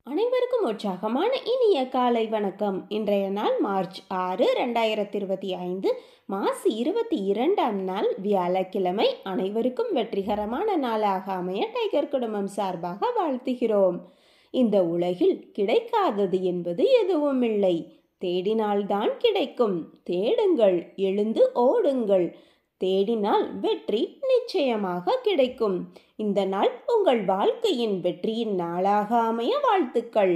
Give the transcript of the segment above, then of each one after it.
அனைவருக்கும் உற்சாகமான இனிய காலை வணக்கம். இன்றைய நாள் மார்ச் 6, 2025, மாசி 22ஆம் நாள் வியாழக்கிழமை. அனைவருக்கும் வெற்றிகரமான நாளாக அமைய டைகர் குடும்பம் சார்பாக வாழ்த்துகிறோம். இந்த உலகில் கிடைக்காதது என்பது எதுவும் இல்லை. தேடினால்தான் கிடைக்கும். தேடுங்கள், எழுந்து ஓடுங்கள். தேடினால் வெற்றி நிச்சயமாக கிடைக்கும். இந்த நாள் உங்கள் வாழ்க்கையின் வெற்றியின் நாளாக அமைய வாழ்த்துக்கள்.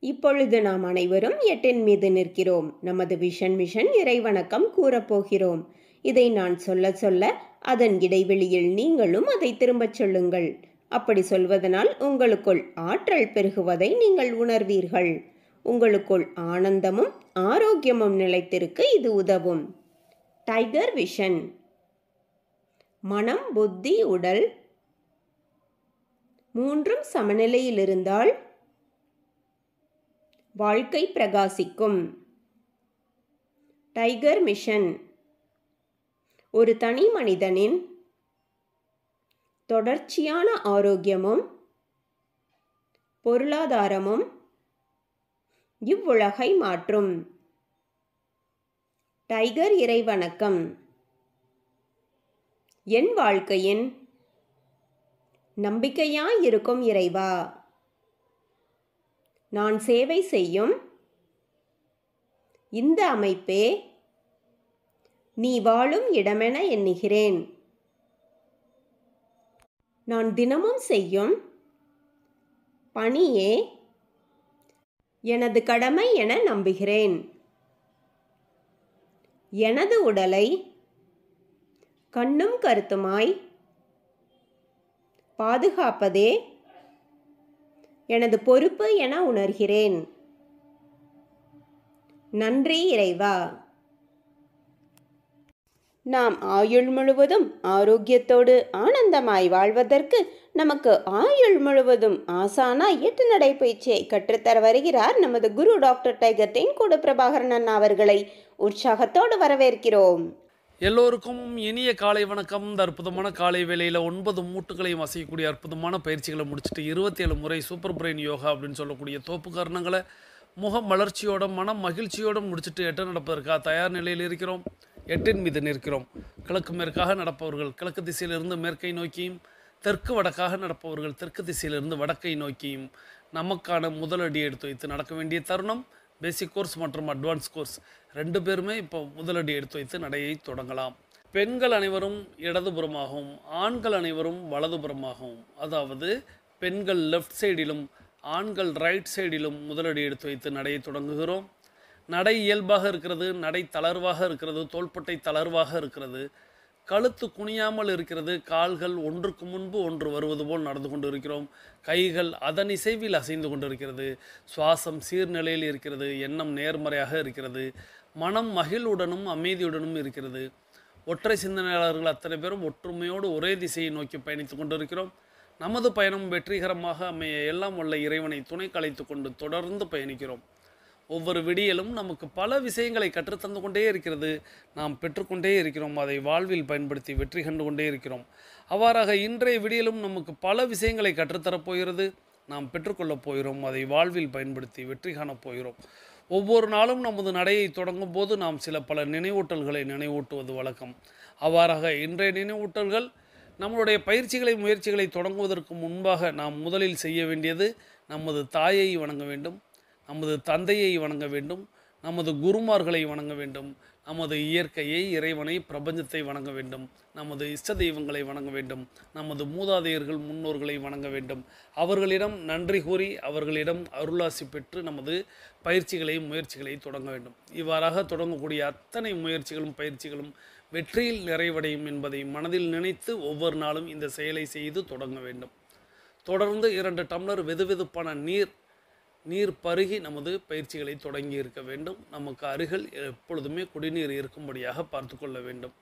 இப்பொழுது நாம் அனைவரும் 8 மீது நிற்கிறோம். நமது விஷன் மிஷன் இறைவணக்கம் கூறப்போகிறோம். இதை நான் சொல்ல சொல்ல அதன் இடைவெளியில் நீங்களும் அதை திரும்பச் சொல்லுங்கள். அப்படி சொல்வதனால் உங்களுக்குள் ஆற்றல் பெருகுவதை நீங்கள் உணர்வீர்கள். உங்களுக்குள் ஆனந்தமும் ஆரோக்கியமும் நிலைத்திருக்க இது உதவும். Tiger vision. மனம், புத்தி, உடல் மூன்றும் சமநிலையில் இருந்தால் வாழ்க்கை பிரகாசிக்கும். Tiger mission. ஒரு தனி மனிதனின் தொடர்ச்சியான ஆரோக்கியமும் பொருளாதாரமும் இவ்வுலகை மாற்றும். டைகர் இறைவணக்கம். என் வாழ்க்கையின் நம்பிக்கையாயிருக்கும் இறைவா, நான் சேவை செய்யும் இந்த அமைப்பே நீ வாழும் இடமென எண்ணுகிறேன். நான் தினமும் செய்யும் பணியே எனது கடமை என நம்புகிறேன். எனது உடலை கண்ணும் கருத்துமாய் பாதுகாப்பதே எனது பொறுப்பு என உணர்கிறேன். நன்றி இறைவா. நாம் ஆயுள் முழுவதும் ஆரோக்கியத்தோடு ஆனந்தமாய் வாழ்வதற்கு நமக்கு ஆயுள் முழுவதும் ஆசானாய் 8 நடைப்பயிற்சியை கற்றுத்தர வருகிறார் நமது குரு டாக்டர் டைகர் தேன்கூடு பிரபாகரன் அண்ணா அவர்களை உற்சாகத்தோடு வரவேற்கிறோம். எல்லோருக்கும் இனிய காலை வணக்கம். இந்த அற்புதமான காலை வேளையில் 9 மூட்டுகளையும் அசையக்கூடிய அற்புதமான பயிற்சிகளை முடிச்சுட்டு 27 முறை சூப்பர் பிரெயின் யோகா அப்படின்னு சொல்லக்கூடிய தோப்பு காரணங்களை முகம் வளர்ச்சியோட மனம் மகிழ்ச்சியோடு முடிச்சுட்டு 8 நடப்பதற்காக தயார் நிலையில் இருக்கிறோம். 8 மீது நிற்கிறோம். கிழக்கு மேற்காக நடப்பவர்கள் கிழக்கு திசையிலிருந்து மேற்கை நோக்கியும், தெற்கு வடக்காக நடப்பவர்கள் தெற்கு திசையிலிருந்து வடக்கை நோக்கியும் நமக்கான முதலடி எடுத்து வைத்து நடக்க வேண்டிய தருணம். பேசிக் கோர்ஸ் மற்றும் அட்வான்ஸ் கோர்ஸ் 2 பேருமே இப்போ முதலடி எடுத்து வைத்து நடையை தொடங்கலாம். பெண்கள் அனைவரும் இடதுபுறமாகவும் ஆண்கள் அனைவரும் வலதுபுறமாகவும், அதாவது பெண்கள் லெஃப்ட் சைடிலும் ஆண்கள் ரைட் சைடிலும் முதலடி எடுத்து வைத்து நடையை தொடங்குகிறோம். நடை இயல்பாக இருக்கிறது, நடை தளர்வாக இருக்கிறது, தோள்பட்டை தளர்வாக இருக்கிறது, கழுத்து குனியாமல் இருக்கிறது, கால்கள் ஒன்றுக்கு முன்பு ஒன்று வருவது போல் நடந்து கொண்டு இருக்கிறோம். கைகள் அதன் இசைவில் அசைந்து கொண்டிருக்கிறது. சுவாசம் சீர்நிலையில் இருக்கிறது. எண்ணம் நேர்மறையாக இருக்கிறது. மனம் மகிழ்வுடனும் அமைதியுடனும் இருக்கிறது. ஒற்றை சிந்தனையாளர்கள் அத்தனை பேரும் ஒற்றுமையோடு ஒரே திசையை நோக்கி பயணித்து கொண்டிருக்கிறோம். நமது பயணம் வெற்றிகரமாக அமைய எல்லாம் உள்ள இறைவனை துணை கலைத்து கொண்டு தொடர்ந்து பயணிக்கிறோம். ஒவ்வொரு விடியலும் நமக்கு பல விஷயங்களை கற்றுத்தந்து கொண்டே இருக்கிறது. நாம் பெற்றுக்கொண்டே இருக்கிறோம். அதை வாழ்வில் பயன்படுத்தி வெற்றி கண்டு கொண்டே இருக்கிறோம். அவ்வாறாக இன்றைய விடியலும் நமக்கு பல விஷயங்களை கற்றுத்தரப்போகிறது. நாம் பெற்றுக்கொள்ளப் போகிறோம். அதை வாழ்வில் பயன்படுத்தி வெற்றி காணப் போகிறோம். ஒவ்வொரு நாளும் நமது நடையை தொடங்கும் போது நாம் பல நினைவூட்டல்களை நினைவூட்டுவது வழக்கம். அவ்வாறாக இன்றைய நினைவூட்டல்கள் நம்மளுடைய பயிற்சிகளை முயற்சிகளை தொடங்குவதற்கு முன்பாக நாம் முதலில் செய்ய வேண்டியது நமது தாயை வணங்க வேண்டும், நமது தந்தையை வணங்க வேண்டும், நமது குருமார்களை வணங்க வேண்டும், நமது இயற்கையை இறைவனை பிரபஞ்சத்தை வணங்க வேண்டும், நமது இஷ்ட தெய்வங்களை வணங்க வேண்டும், நமது மூதாதையர்கள் முன்னோர்களை வணங்க வேண்டும். அவர்களிடம் நன்றி கூறி அவர்களிடம் அருளாசி பெற்று நமது பயிற்சிகளை முயற்சிகளை தொடங்க வேண்டும். இவ்வாறாக தொடங்கக்கூடிய அத்தனை முயற்சிகளும் பயிற்சிகளும் வெற்றியில் நிறைவடையும் என்பதை மனதில் நினைத்து ஒவ்வொரு நாளும் இந்த செயலை செய்து தொடங்க வேண்டும். தொடர்ந்து 2 டம்ளர் வெதுவெதுப்பான நீர் பருகி நமது பயிற்சிகளை தொடங்கி இருக்க வேண்டும். நமக்கு அருகில் எப்பொழுதுமே குடிநீர் இருக்கும்படியாக பார்த்து கொள்ள வேண்டும்.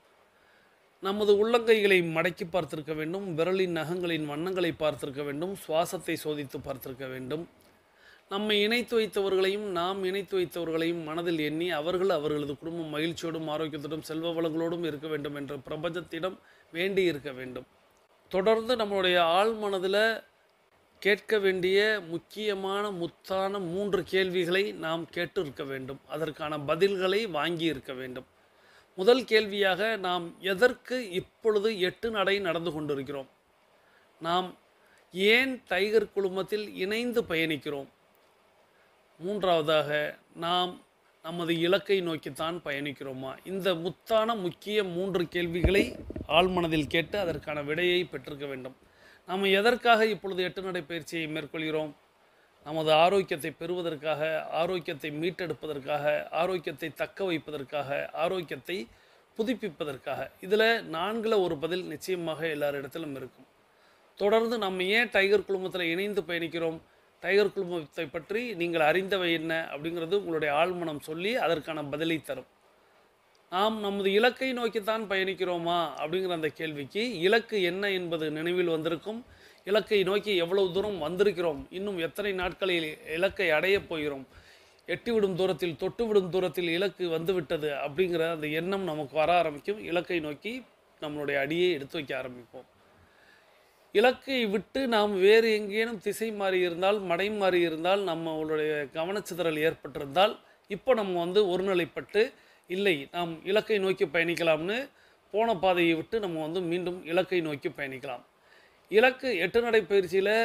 நமது உள்ளங்கைகளை மடக்கி பார்த்திருக்க வேண்டும். விரலின் நகங்களின் வண்ணங்களை பார்த்திருக்க வேண்டும். சுவாசத்தை சோதித்து பார்த்திருக்க வேண்டும். நம்மை இணைத்து வைத்தவர்களையும் நாம் இணைத்து வைத்தவர்களையும் மனதில் எண்ணி அவர்களது குடும்பம் மகிழ்ச்சியோடும் ஆரோக்கியத்தோடும் செல்வ வளங்களோடும் இருக்க வேண்டும் என்ற பிரபஞ்சத்திடம் வேண்டி இருக்க வேண்டும். தொடர்ந்து நம்மளுடைய ஆழ் மனதில் கேட்க வேண்டிய முக்கியமான முத்தான 3 கேள்விகளை நாம் கேட்டு இருக்க வேண்டும். அதற்கான பதில்களை வாங்கி இருக்க வேண்டும். முதல் கேள்வியாக, நாம் எதற்கு இப்பொழுது 8 நடை நடந்து கொண்டிருக்கிறோம்? நாம் ஏன் டைகர் குழுமத்தில் இணைந்து பயணிக்கிறோம்? மூன்றாவதாக, நாம் நமது இலக்கை நோக்கித்தான் பயணிக்கிறோமா? இந்த முத்தான முக்கிய 3 கேள்விகளை ஆழ்மனதில் கேட்டு அதற்கான விடையை பெற்றிருக்க வேண்டும். நாம் எதற்காக இப்பொழுது 8 நடை பயிற்சியை மேற்கொள்கிறோம்? நமது ஆரோக்கியத்தை பெறுவதற்காக, ஆரோக்கியத்தை மீட்டெடுப்பதற்காக, ஆரோக்கியத்தை தக்க வைப்பதற்காக, ஆரோக்கியத்தை புதுப்பிப்பதற்காக. இதில் 4ல் ஒரு பதில் நிச்சயமாக எல்லாரிடத்திலும் இருக்கும். தொடர்ந்து நம்ம ஏன் டைகர் குழுமத்தில் இணைந்து பயணிக்கிறோம்? டைகர் குழுமத்தை பற்றி நீங்கள் அறிந்தவை என்ன அப்படிங்கிறது உங்களுடைய ஆழ்மனம் சொல்லி அதற்கான பதிலை தரும். நாம் நமது இலக்கை நோக்கித்தான் பயணிக்கிறோமா அப்படிங்கிற அந்த கேள்விக்கு இலக்கு என்ன என்பது நினைவில் வந்திருக்கும். இலக்கை நோக்கி எவ்வளவு தூரம் வந்திருக்கிறோம், இன்னும் எத்தனை நாட்களில் இலக்கை அடையப் போகிறோம், எட்டிவிடும் தூரத்தில் தொட்டுவிடும் தூரத்தில் இலக்கு வந்துவிட்டது அப்படிங்கிற அந்த எண்ணம் நமக்கு வர ஆரம்பிக்கும். இலக்கை நோக்கி நம்மளுடைய அடியை எடுத்து வைக்க ஆரம்பிப்போம். இலக்கை விட்டு நாம் வேறு எங்கேனும் திசை மாறி இருந்தால், மடை மாறி இருந்தால், நம்மளுடைய கவனச்சிதறல் ஏற்பட்டிருந்தால், இப்போ நம்ம ஒருநிலைப்பட்டு இல்லை நாம் இலக்கை நோக்கி பயணிக்கலாம்னு போன பாதையை விட்டு நம்ம மீண்டும் இலக்கை நோக்கி பயணிக்கலாம். இலக்கு 8 நடை பயிற்சியில்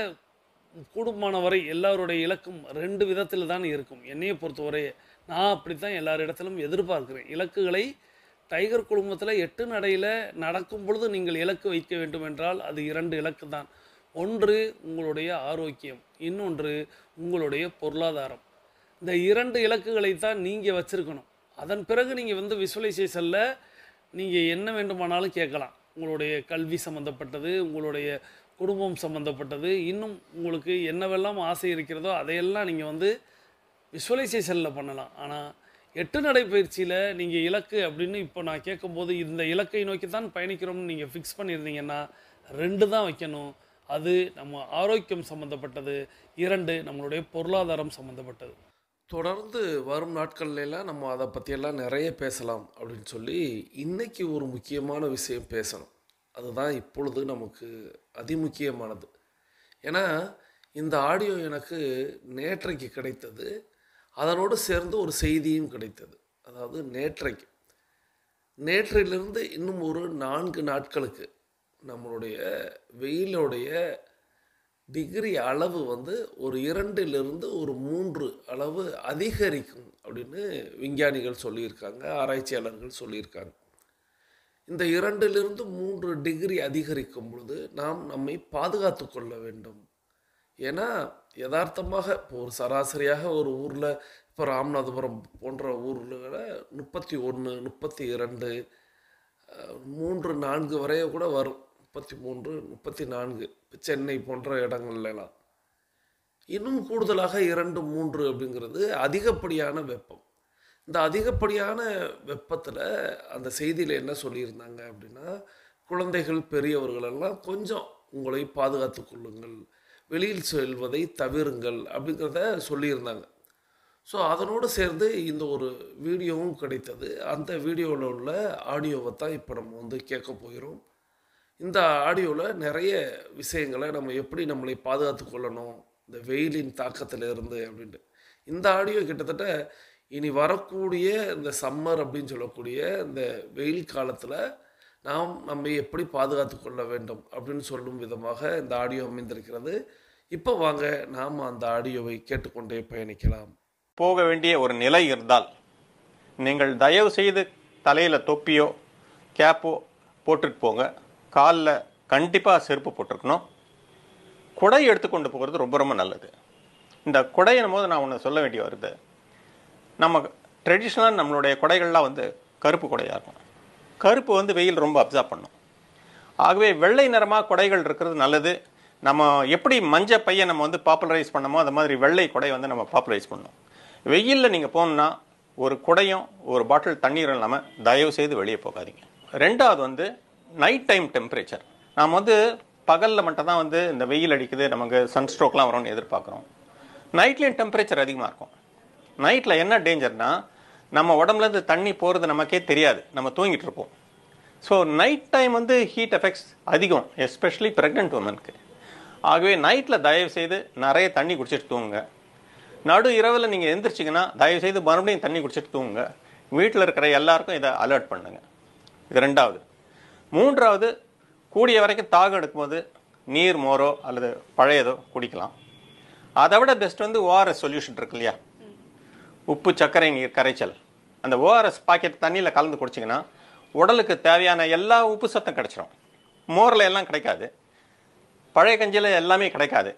கூடுமான வரை எல்லாருடைய இலக்கும் 2 விதத்தில் தான் இருக்கும். என்னையை பொறுத்தவரை நான் அப்படித்தான் எல்லாரிடத்திலும் எதிர்பார்க்கிறேன். இலக்குகளை டைகர் குழுமத்தில் 8 நடையில் நடக்கும் பொழுது நீங்கள் இலக்கு வைக்க வேண்டும் என்றால் அது 2 இலக்கு தான். ஒன்று உங்களுடைய ஆரோக்கியம், இன்னொன்று உங்களுடைய பொருளாதாரம். இந்த 2 இலக்குகளை தான் நீங்கள் வச்சுருக்கணும். அதன் பிறகு நீங்கள் விசுவலைசேஷனில் நீங்கள் என்ன வேண்டுமானாலும் கேட்கலாம். உங்களுடைய கல்வி சம்மந்தப்பட்டது, உங்களுடைய குடும்பம் சம்மந்தப்பட்டது, இன்னும் உங்களுக்கு என்னவெல்லாம் ஆசை இருக்கிறதோ அதையெல்லாம் நீங்கள் விசுவலைசேஷனில் பண்ணலாம். ஆனால் 8 நடை பயிற்சியில் நீங்கள் இலக்கு அப்படின்னு இப்போ நான் கேட்கும்போது இந்த இலக்கை நோக்கி தான் பயணிக்கிறோம்னு நீங்கள் ஃபிக்ஸ் பண்ணியிருந்தீங்கன்னா 2 தான் வைக்கணும். அது நம்ம ஆரோக்கியம் சம்மந்தப்பட்டது, 2 நம்மளுடைய பொருளாதாரம் சம்மந்தப்பட்டது. தொடர்ந்து வரும் நாட்கள்லாம் நம்ம அதை பற்றியெல்லாம் நிறைய பேசலாம் அப்படின்னு சொல்லி இன்றைக்கி ஒரு முக்கியமான விஷயம் பேசணும். அதுதான் இப்பொழுது நமக்கு அதிமுக்கியமானது. ஏன்னா இந்த ஆடியோ எனக்கு நேற்றைக்கு கிடைத்தது. அதனோடு சேர்ந்து ஒரு செய்தியும் கிடைத்தது. அதாவது நேற்றிலிருந்து இன்னும் ஒரு 4 நாட்களுக்கு நம்மளுடைய வெயிலுடைய டிகிரி அளவு ஒரு 2லிருந்து ஒரு 3 அளவு அதிகரிக்கும் அப்படின்னு விஞ்ஞானிகள் சொல்லியிருக்காங்க, ஆராய்ச்சியாளர்கள் சொல்லியிருக்காங்க. இந்த 2லிருந்து 3 டிகிரி அதிகரிக்கும் பொழுது நாம் நம்மை பாதுகாத்து கொள்ள வேண்டும். ஏன்னா யதார்த்தமாக இப்போ ஒரு சராசரியாக ஒரு ஊரில், இப்போ ராமநாதபுரம் போன்ற ஊரில் 31, 32, 3, 4 வரைய கூட வரும். 33, 34 இப்போ சென்னை போன்ற இடங்கள்லாம் இன்னும் கூடுதலாக 2, 3 அப்படிங்கிறது அதிகப்படியான வெப்பம். இந்த அதிகப்படியான வெப்பத்தில் அந்த செய்தியில் என்ன சொல்லியிருந்தாங்க அப்படின்னா, குழந்தைகள் பெரியவர்களெல்லாம் கொஞ்சம் உங்களை பாதுகாத்து கொள்ளுங்கள், வெளியில் செல்வதை தவிருங்கள் அப்படிங்கிறத சொல்லியிருந்தாங்க. ஸோ அதனோடு சேர்ந்து இந்த ஒரு வீடியோவும் கிடைத்தது. அந்த வீடியோவில் உள்ள ஆடியோவை தான் இப்போ நம்ம கேட்க போகிறோம். இந்த ஆடியோவில் நிறைய விஷயங்களை நம்ம எப்படி நம்மளை பாதுகாத்து கொள்ளணும் இந்த வெயிலின் தாக்கத்தில் இருந்து அப்படின்ட்டு. இந்த ஆடியோ கிட்டத்தட்ட இனி வரக்கூடிய இந்த சம்மர் அப்படின்னு சொல்லக்கூடிய இந்த வெயில் காலத்தில் நாம் நம்மை எப்படி பாதுகாத்து கொள்ள வேண்டும் அப்படின்னு சொல்லும் விதமாக இந்த ஆடியோ அமைந்திருக்கிறது. இப்போ வாங்க நாம் அந்த ஆடியோவை கேட்டுக்கொண்டே பயணிக்கலாம். போக வேண்டிய ஒரு நிலை இருந்தால் நீங்கள் தயவு செய்து தலையில் தொப்பியோ கேப்போ போட்டுட்டு போங்க. காலில் கண்டிப்பாக செருப்பு போட்டிருக்கணும். குடை எடுத்துக்கொண்டு போகிறது ரொம்ப ரொம்ப நல்லது. இந்த குடையின் போது நான் ஒன்று சொல்ல வேண்டி வருது. நம்ம ட்ரெடிஷ்னலாக நம்மளுடைய குடைகள்லாம் கருப்பு குடையாக இருக்கும். கருப்பு வெயில் ரொம்ப அப்சர்வ் பண்ணும். ஆகவே வெள்ளை நிறமாக குடைகள் இருக்கிறது நல்லது. நம்ம எப்படி மஞ்சள் பையை நம்ம பாப்புலரைஸ் பண்ணமோ அது மாதிரி வெள்ளை குடை நம்ம பாப்புலரைஸ் பண்ணணும். வெயிலில் நீங்கள் போகணுன்னா ஒரு குடையும் ஒரு பாட்டில் தண்ணீரும் இல்லாமல் தயவு செய்து வெளியே போகாதீங்க. ரெண்டாவது நைட் டைம் டெம்பரேச்சர். நாம் பகலில் மட்டும் தான் இந்த வெயில் அடிக்குது, நமக்கு சன்ஸ்ட்ரோக்லாம் வரும்னு எதிர்பார்க்குறோம். நைட்லேயும் டெம்பரேச்சர் அதிகமாக இருக்கும். நைட்டில் என்ன டேஞ்சர்னா, நம்ம உடம்புலேருந்து தண்ணி போகிறது நமக்கே தெரியாது, நம்ம தூங்கிட்டு இருப்போம். So night time heat effects அதிகம், எஸ்பெஷலி ப்ரெக்னென்ட் உமனுக்கு. ஆகவே நைட்டில் தயவு செய்து நிறைய தண்ணி குடிச்சிட்டு தூங்குங்க. நடு இரவில் நீங்கள் எந்திரிச்சிங்கன்னா தயவு செய்து மறுபடியும் தண்ணி குடிச்சிட்டு தூங்குங்க. வீட்டில் இருக்கிற எல்லாருக்கும் இதை அலர்ட் பண்ணுங்க. இது 2வது. 3வது, கூடிய வரைக்கும் தாகம் எடுக்கும்போது நீர், மோரோ அல்லது பழையதோ குடிக்கலாம். அதை விட பெஸ்ட் வந்து ஓஆர்எஸ் சொல்யூஷன் இருக்கு இல்லையா, உப்பு சர்க்கரை நீர் கரைச்சல். அந்த ஓஆர்எஸ் பாக்கெட் தண்ணியில் கலந்து குடிச்சிங்கன்னா உடலுக்கு தேவையான எல்லா உப்பு சத்தும் கிடைச்சிரும். மோரில் எல்லாம் கிடைக்காது, பழைய கஞ்சியில் எல்லாமே கிடைக்காது.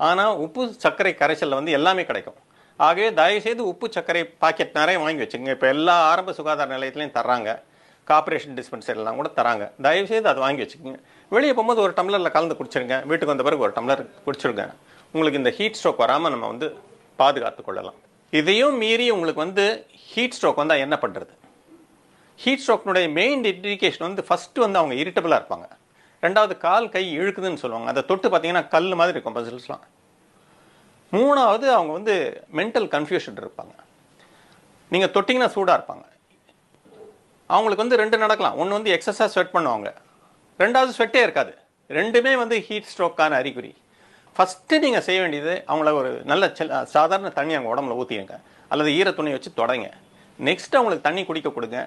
ஆனால் உப்பு சர்க்கரை கரைச்சலில் வந்து எல்லாமே கிடைக்கும். ஆகவே தயவுசெய்து உப்பு சர்க்கரை பாக்கெட் நிறைய வாங்கி வச்சுக்கோங்க. இப்போ எல்லா ஆரம்ப சுகாதார நிலையத்துலையும் தர்றாங்க, கார்பரேஷன் டிஸ்பென்சரிலாம் கூட தராங்க. தயவுசெய்து அதை வாங்கி வச்சுக்கோங்க. வெளியே போகும்போது ஒரு டம்ளரில் கலந்து குடிச்சிருங்க. வீட்டுக்கு வந்த பிறகு ஒரு டம்ளர் குடிச்சிருங்க. உங்களுக்கு இந்த ஹீட் ஸ்ட்ரோக் வராமல் நம்ம வந்து பாதுகாத்து கொள்ளலாம். இதையும் மீறி உங்களுக்கு வந்து ஹீட் ஸ்ட்ரோக் வந்தால் என்ன பண்ணுறது? ஹீட் ஸ்ட்ரோக்னுடைய மெயின் இண்டிகேஷன் வந்து ஃபஸ்ட்டு வந்து அவங்க இரிட்டபிளாக இருப்பாங்க. 2வது, கால் கை இழுக்குதுன்னு சொல்லுவாங்க. அதை தொட்டு பார்த்தீங்கன்னா கல் மாதிரி இருக்கும் பசில்ஸ்லாம். 3வது, அவங்க வந்து மென்டல் கன்ஃபியூஷன் இருப்பாங்க. நீங்கள் தொட்டிங்கன்னா சூடாக இருப்பாங்க. அவங்களுக்கு வந்து 2 நடக்கலாம். ஒன்று வந்து எக்ஸஸாக ஸ்வெட் பண்ணுவாங்க, 2வது ஸ்வெட்டே இருக்காது. 2மே வந்து ஹீட் ஸ்ட்ரோக்கான அறிகுறி. ஃபஸ்ட்டு நீங்கள் செய்ய வேண்டியது அவங்கள ஒரு நல்ல சாதாரண தண்ணி அவங்க உடம்புல ஊற்றிடுங்க அல்லது ஈர துணியை வச்சு தொடங்க. நெக்ஸ்ட்டு அவங்களுக்கு தண்ணி குடிக்க கொடுங்க.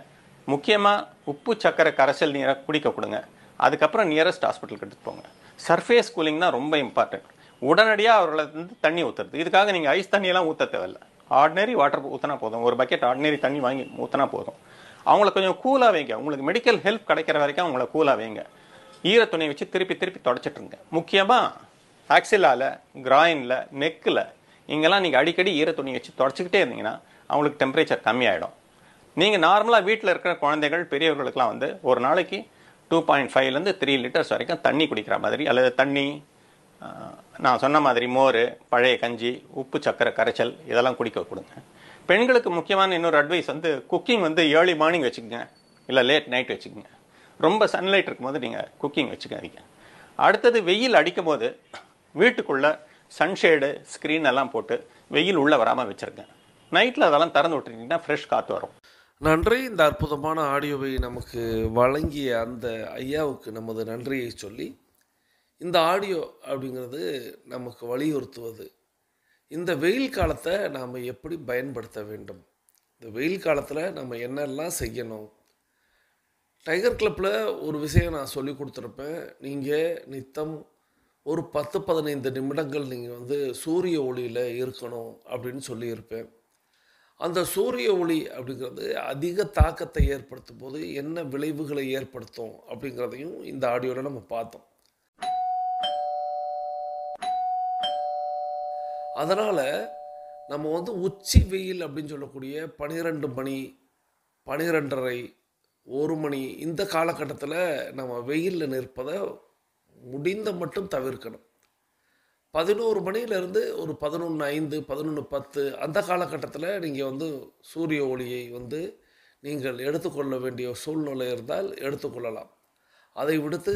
முக்கியமாக உப்பு சர்க்கரை கரைசல் நீரை குடிக்க கொடுங்க. அதுக்கப்புறம் நியரஸ்ட் ஹாஸ்பிட்டலுக்கு எடுத்துகிட்டு போங்க. சர்ஃபேஸ் கூலிங் தான் ரொம்ப இம்பார்ட்டன்ட். உடனடியாக அவர்களை வந்து தண்ணி ஊற்றுறது. இதுக்காக நீங்கள் ஐஸ் தண்ணியெல்லாம் ஊற்ற தேவையில்லை. ஆர்டினரி வாட்டர் ஊற்றினா போதும். ஒரு பக்கெட் ஆர்டினரி தண்ணி வாங்கி ஊற்றினா போதும். அவங்கள கொஞ்சம் கூலாக வைங்க. உங்களுக்கு மெடிக்கல் ஹெல்ப் கிடைக்கிற வரைக்கும் அவங்கள கூலாக வைங்க. ஈர துணியை வச்சு திருப்பி திருப்பி தொடச்சிட்ருங்க. முக்கியமாக ஆக்சிலாவில், கிராயினில், நெக்கில் இங்கெல்லாம் நீங்கள் அடிக்கடி ஈர துணியை வச்சு தொடச்சிக்கிட்டே இருந்தீங்கன்னா அவங்களுக்கு டெம்பரேச்சர் கம்மியாயிடும். நீங்கள் நார்மலாக வீட்டில் இருக்கிற குழந்தைகள், பெரியவர்களுக்கெல்லாம் வந்து ஒரு நாளைக்கு 2.5 to 3 லிட்டர்ஸ் வரைக்கும் தண்ணி குடிக்கிற மாதிரி, அல்லது தண்ணி நான் சொன்ன மாதிரி மோர், பழைய கஞ்சி, உப்பு சர்க்கரை கரைச்சல் இதெல்லாம் குடிக்க கொடுங்க. பெண்களுக்கு முக்கியமான இன்னொரு அட்வைஸ் வந்து குக்கிங் வந்து ஏர்லி மார்னிங் வச்சுக்கோங்க, இல்லை லேட் நைட் வச்சுக்கோங்க. ரொம்ப சன்லைட் இருக்கும்போது நீங்கள் குக்கிங் வச்சுக்காதீங்க. அடுத்தது, வெயில் அடிக்கும் போது வீட்டுக்குள்ளே சன்ஷேடு, ஸ்க்ரீன் எல்லாம் போட்டு வெயில் உள்ளே வராமல் வச்சுருங்க. நைட்டில் அதெல்லாம் திறந்து விட்டுருக்கீங்கன்னா ஃப்ரெஷ் காற்று வரும். நன்றி. இந்த அற்புதமான ஆடியோவை நமக்கு வழங்கிய அந்த ஐயாவுக்கு நமது நன்றியை சொல்லி, இந்த ஆடியோ அப்படிங்கிறது நமக்கு வலியுறுத்துவது இந்த வெயில் காலத்தை நாம் எப்படி பயன்படுத்த வேண்டும், இந்த வெயில் காலத்தில் நம்ம என்னெல்லாம் செய்யணும். டைகர் கிளப்பில் ஒரு விஷயம் நான் சொல்லி கொடுத்துருப்பேன். நீங்கள் நித்தம் ஒரு 10-15 நிமிடங்கள் நீங்கள் வந்து சூரிய ஒளியில் இருக்கணும் அப்படின்னு சொல்லியிருப்பேன். அந்த சூரிய ஒளி அப்படிங்கிறது அதிக தாக்கத்தை ஏற்படுத்தும் போது என்ன விளைவுகளை ஏற்படுத்தும் அப்படிங்கிறதையும் இந்த ஆடியோவில் நம்ம பார்த்தோம். அதனால் நம்ம வந்து உச்சி வெயில் அப்படின்னு சொல்லக்கூடிய 12 மணி, 12:30, 1 மணி இந்த காலகட்டத்தில் நம்ம வெயிலில் நிற்பதை முடிந்த மட்டும் தவிர்க்கணும். 11 மணியிலேருந்து ஒரு 11:05, 11:10 அந்த காலகட்டத்தில் நீங்கள் வந்து சூரிய ஒளியை வந்து நீங்கள் எடுத்துக்கொள்ள வேண்டிய சூழ்நிலை இருந்தால் எடுத்துக்கொள்ளலாம். அதை விடுத்து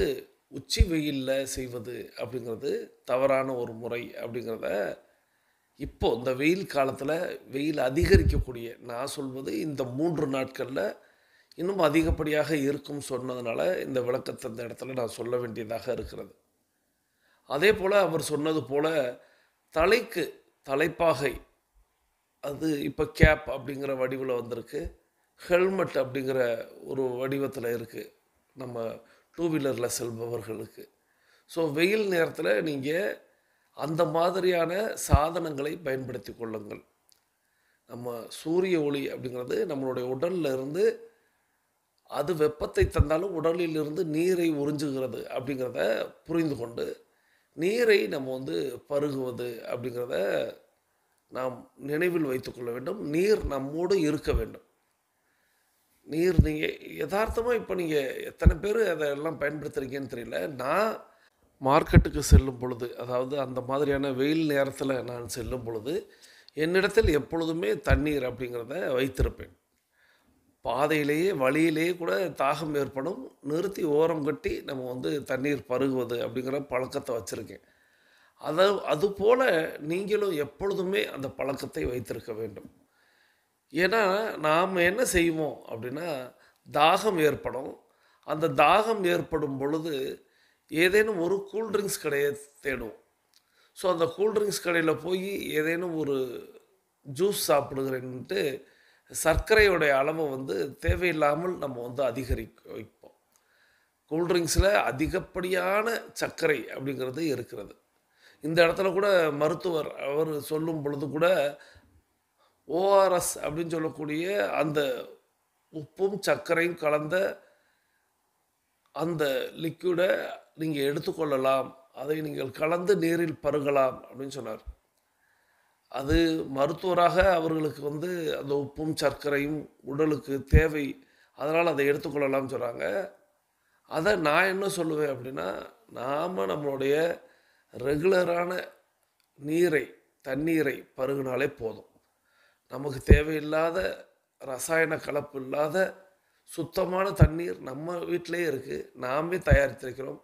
உச்சி வெயிலில் செய்வது அப்படிங்கிறது தவறான ஒரு முறை அப்படிங்கிறத இப்போது இந்த வெயில் காலத்தில் வெயில் அதிகரிக்கக்கூடிய, நான் சொல்வது இந்த 3 நாட்களில் இன்னும் அதிகப்படியாக இருக்கும் சொன்னதுனால இந்த விளக்கத்தை இந்த இடத்துல நான் சொல்ல வேண்டியதாக இருக்கிறது. அதே போல் அவர் சொன்னது போல் தலைக்கு தலைப்பாகை, அது இப்போ கேப் அப்படிங்கிற வடிவில் வந்திருக்கு, ஹெல்மெட் அப்படிங்கிற ஒரு வடிவத்தில் இருக்குது நம்ம 2 வீலரில் செல்பவர்களுக்கு. ஸோ வெயில் நேரத்தில் நீங்கள் அந்த மாதிரியான சாதனங்களை பயன்படுத்தி கொள்ளுங்கள். நம்ம சூரிய ஒளி அப்படிங்கிறது நம்மளுடைய உடலில் இருந்து அது வெப்பத்தை தந்தாலும் உடலில் இருந்து நீரை உறிஞ்சுகிறது அப்படிங்கிறத புரிந்து கொண்டு நீரை நம்ம வந்து பருகுவது அப்படிங்கிறத நாம் நினைவில் வைத்துக்கொள்ள வேண்டும். நீர் நம்மோடு இருக்க வேண்டும். நீர் நீங்கள் யதார்த்தமாக இப்போ நீங்கள் எத்தனை பேர் அதெல்லாம் பயன்படுத்துகிறீங்கன்னு தெரியல. நான் மார்க்கெட்டுக்கு செல்லும் பொழுது, அதாவது அந்த மாதிரியான வெயில் நேரத்தில் நான் செல்லும் பொழுது என்னிடத்தில் எப்பொழுதுமே தண்ணீர் அப்படிங்கிறத வைத்திருப்பேன். பாதையிலேயே வழியிலேயே கூட தாகம் ஏற்படும், நிறுத்தி ஓரம் கட்டி நம்ம வந்து தண்ணீர் பருகுவது அப்படிங்கிற பழக்கத்தை வச்சுருக்கேன். அதுபோல் நீங்களும் எப்பொழுதுமே அந்த பழக்கத்தை வைத்திருக்க வேண்டும். ஏன்னா நாம் என்ன செய்வோம் அப்படின்னா, தாகம் ஏற்படும். அந்த தாகம் ஏற்படும் பொழுது ஏதேனும் ஒரு கூல்ட்ரிங்க்ஸ் கடையை தேடுவோம். ஸோ அந்த கூல்ட்ரிங்க்ஸ் கடையில் போய் ஏதேனும் ஒரு ஜூஸ் சாப்பிடுகிறேன்ட்டு சர்க்கரையோடைய அளவை வந்து தேவையில்லாமல் நம்ம வந்து வைப்போம். கூல்ட்ரிங்க்ஸில் அதிகப்படியான சர்க்கரை அப்படிங்கிறது இருக்கிறது. இந்த இடத்துல கூட மருத்துவர் அவர் சொல்லும் பொழுது கூட ஓஆர்எஸ் அப்படின்னு சொல்லக்கூடிய அந்த உப்பும் சர்க்கரையும் கலந்த அந்த லிக்விடை நீங்கள் எடுத்துக்கொள்ளலாம், அதை நீங்கள் கலந்து நீரில் பருகலாம் அப்படின்னு சொன்னார். அது மருத்துவராக அவர்களுக்கு வந்து அந்த உப்பும் சர்க்கரையும் உடலுக்கு தேவை, அதனால் அதை எடுத்துக்கொள்ளலாம்னு சொல்கிறாங்க. அதை நான் என்ன சொல்லுவேன் அப்படின்னா, நாம் நம்மளுடைய ரெகுலரான தண்ணீரை பருகினாலே போதும். நமக்கு தேவையில்லாத ரசாயன கலப்பு இல்லாத சுத்தமான தண்ணீர் நம்ம வீட்டிலே இருக்குது, நாமே தயாரித்திருக்கிறோம்,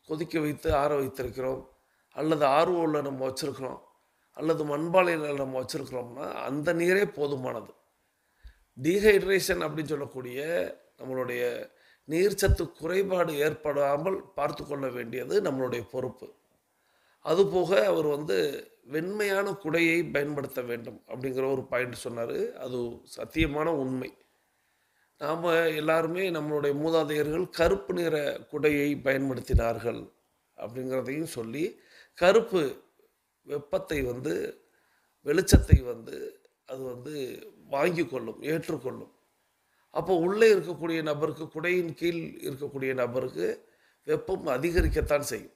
கொதிக்க வைத்து ஆற வைத்திருக்கிறோம், அல்லது ஆர்ஓவில் நம்ம வச்சுருக்கிறோம், அல்லது மண்பானையில் நம்ம வச்சுருக்கிறோம்னா அந்த நீரே போதுமானது. டீஹைட்ரேஷன் அப்படின்னு சொல்லக்கூடிய நம்மளுடைய நீர்ச்சத்து குறைபாடு ஏற்படாமல் பார்த்து கொள்ள வேண்டியது நம்மளுடைய பொறுப்பு. அதுபோக அவர் வந்து வெண்மையான குடையை பயன்படுத்த வேண்டும் அப்படிங்கிற ஒரு பாயிண்ட் சொன்னார். அது சத்தியமான உண்மை. நாம் எல்லாருமே நம்மளுடைய மூதாதையர்கள் கருப்பு நிற குடையை பயன்படுத்தினார்கள் அப்படிங்கிறதையும் சொல்லி, கருப்பு வெப்பத்தை வந்து வெளிச்சத்தை வந்து அது வந்து வாங்கி கொள்ளும், ஏற்றுக்கொள்ளும். அப்போ உள்ளே இருக்கக்கூடிய நபருக்கு, குடையின் கீழ் இருக்கக்கூடிய நபருக்கு வெப்பம் அதிகரிக்கத்தான் செய்யும்.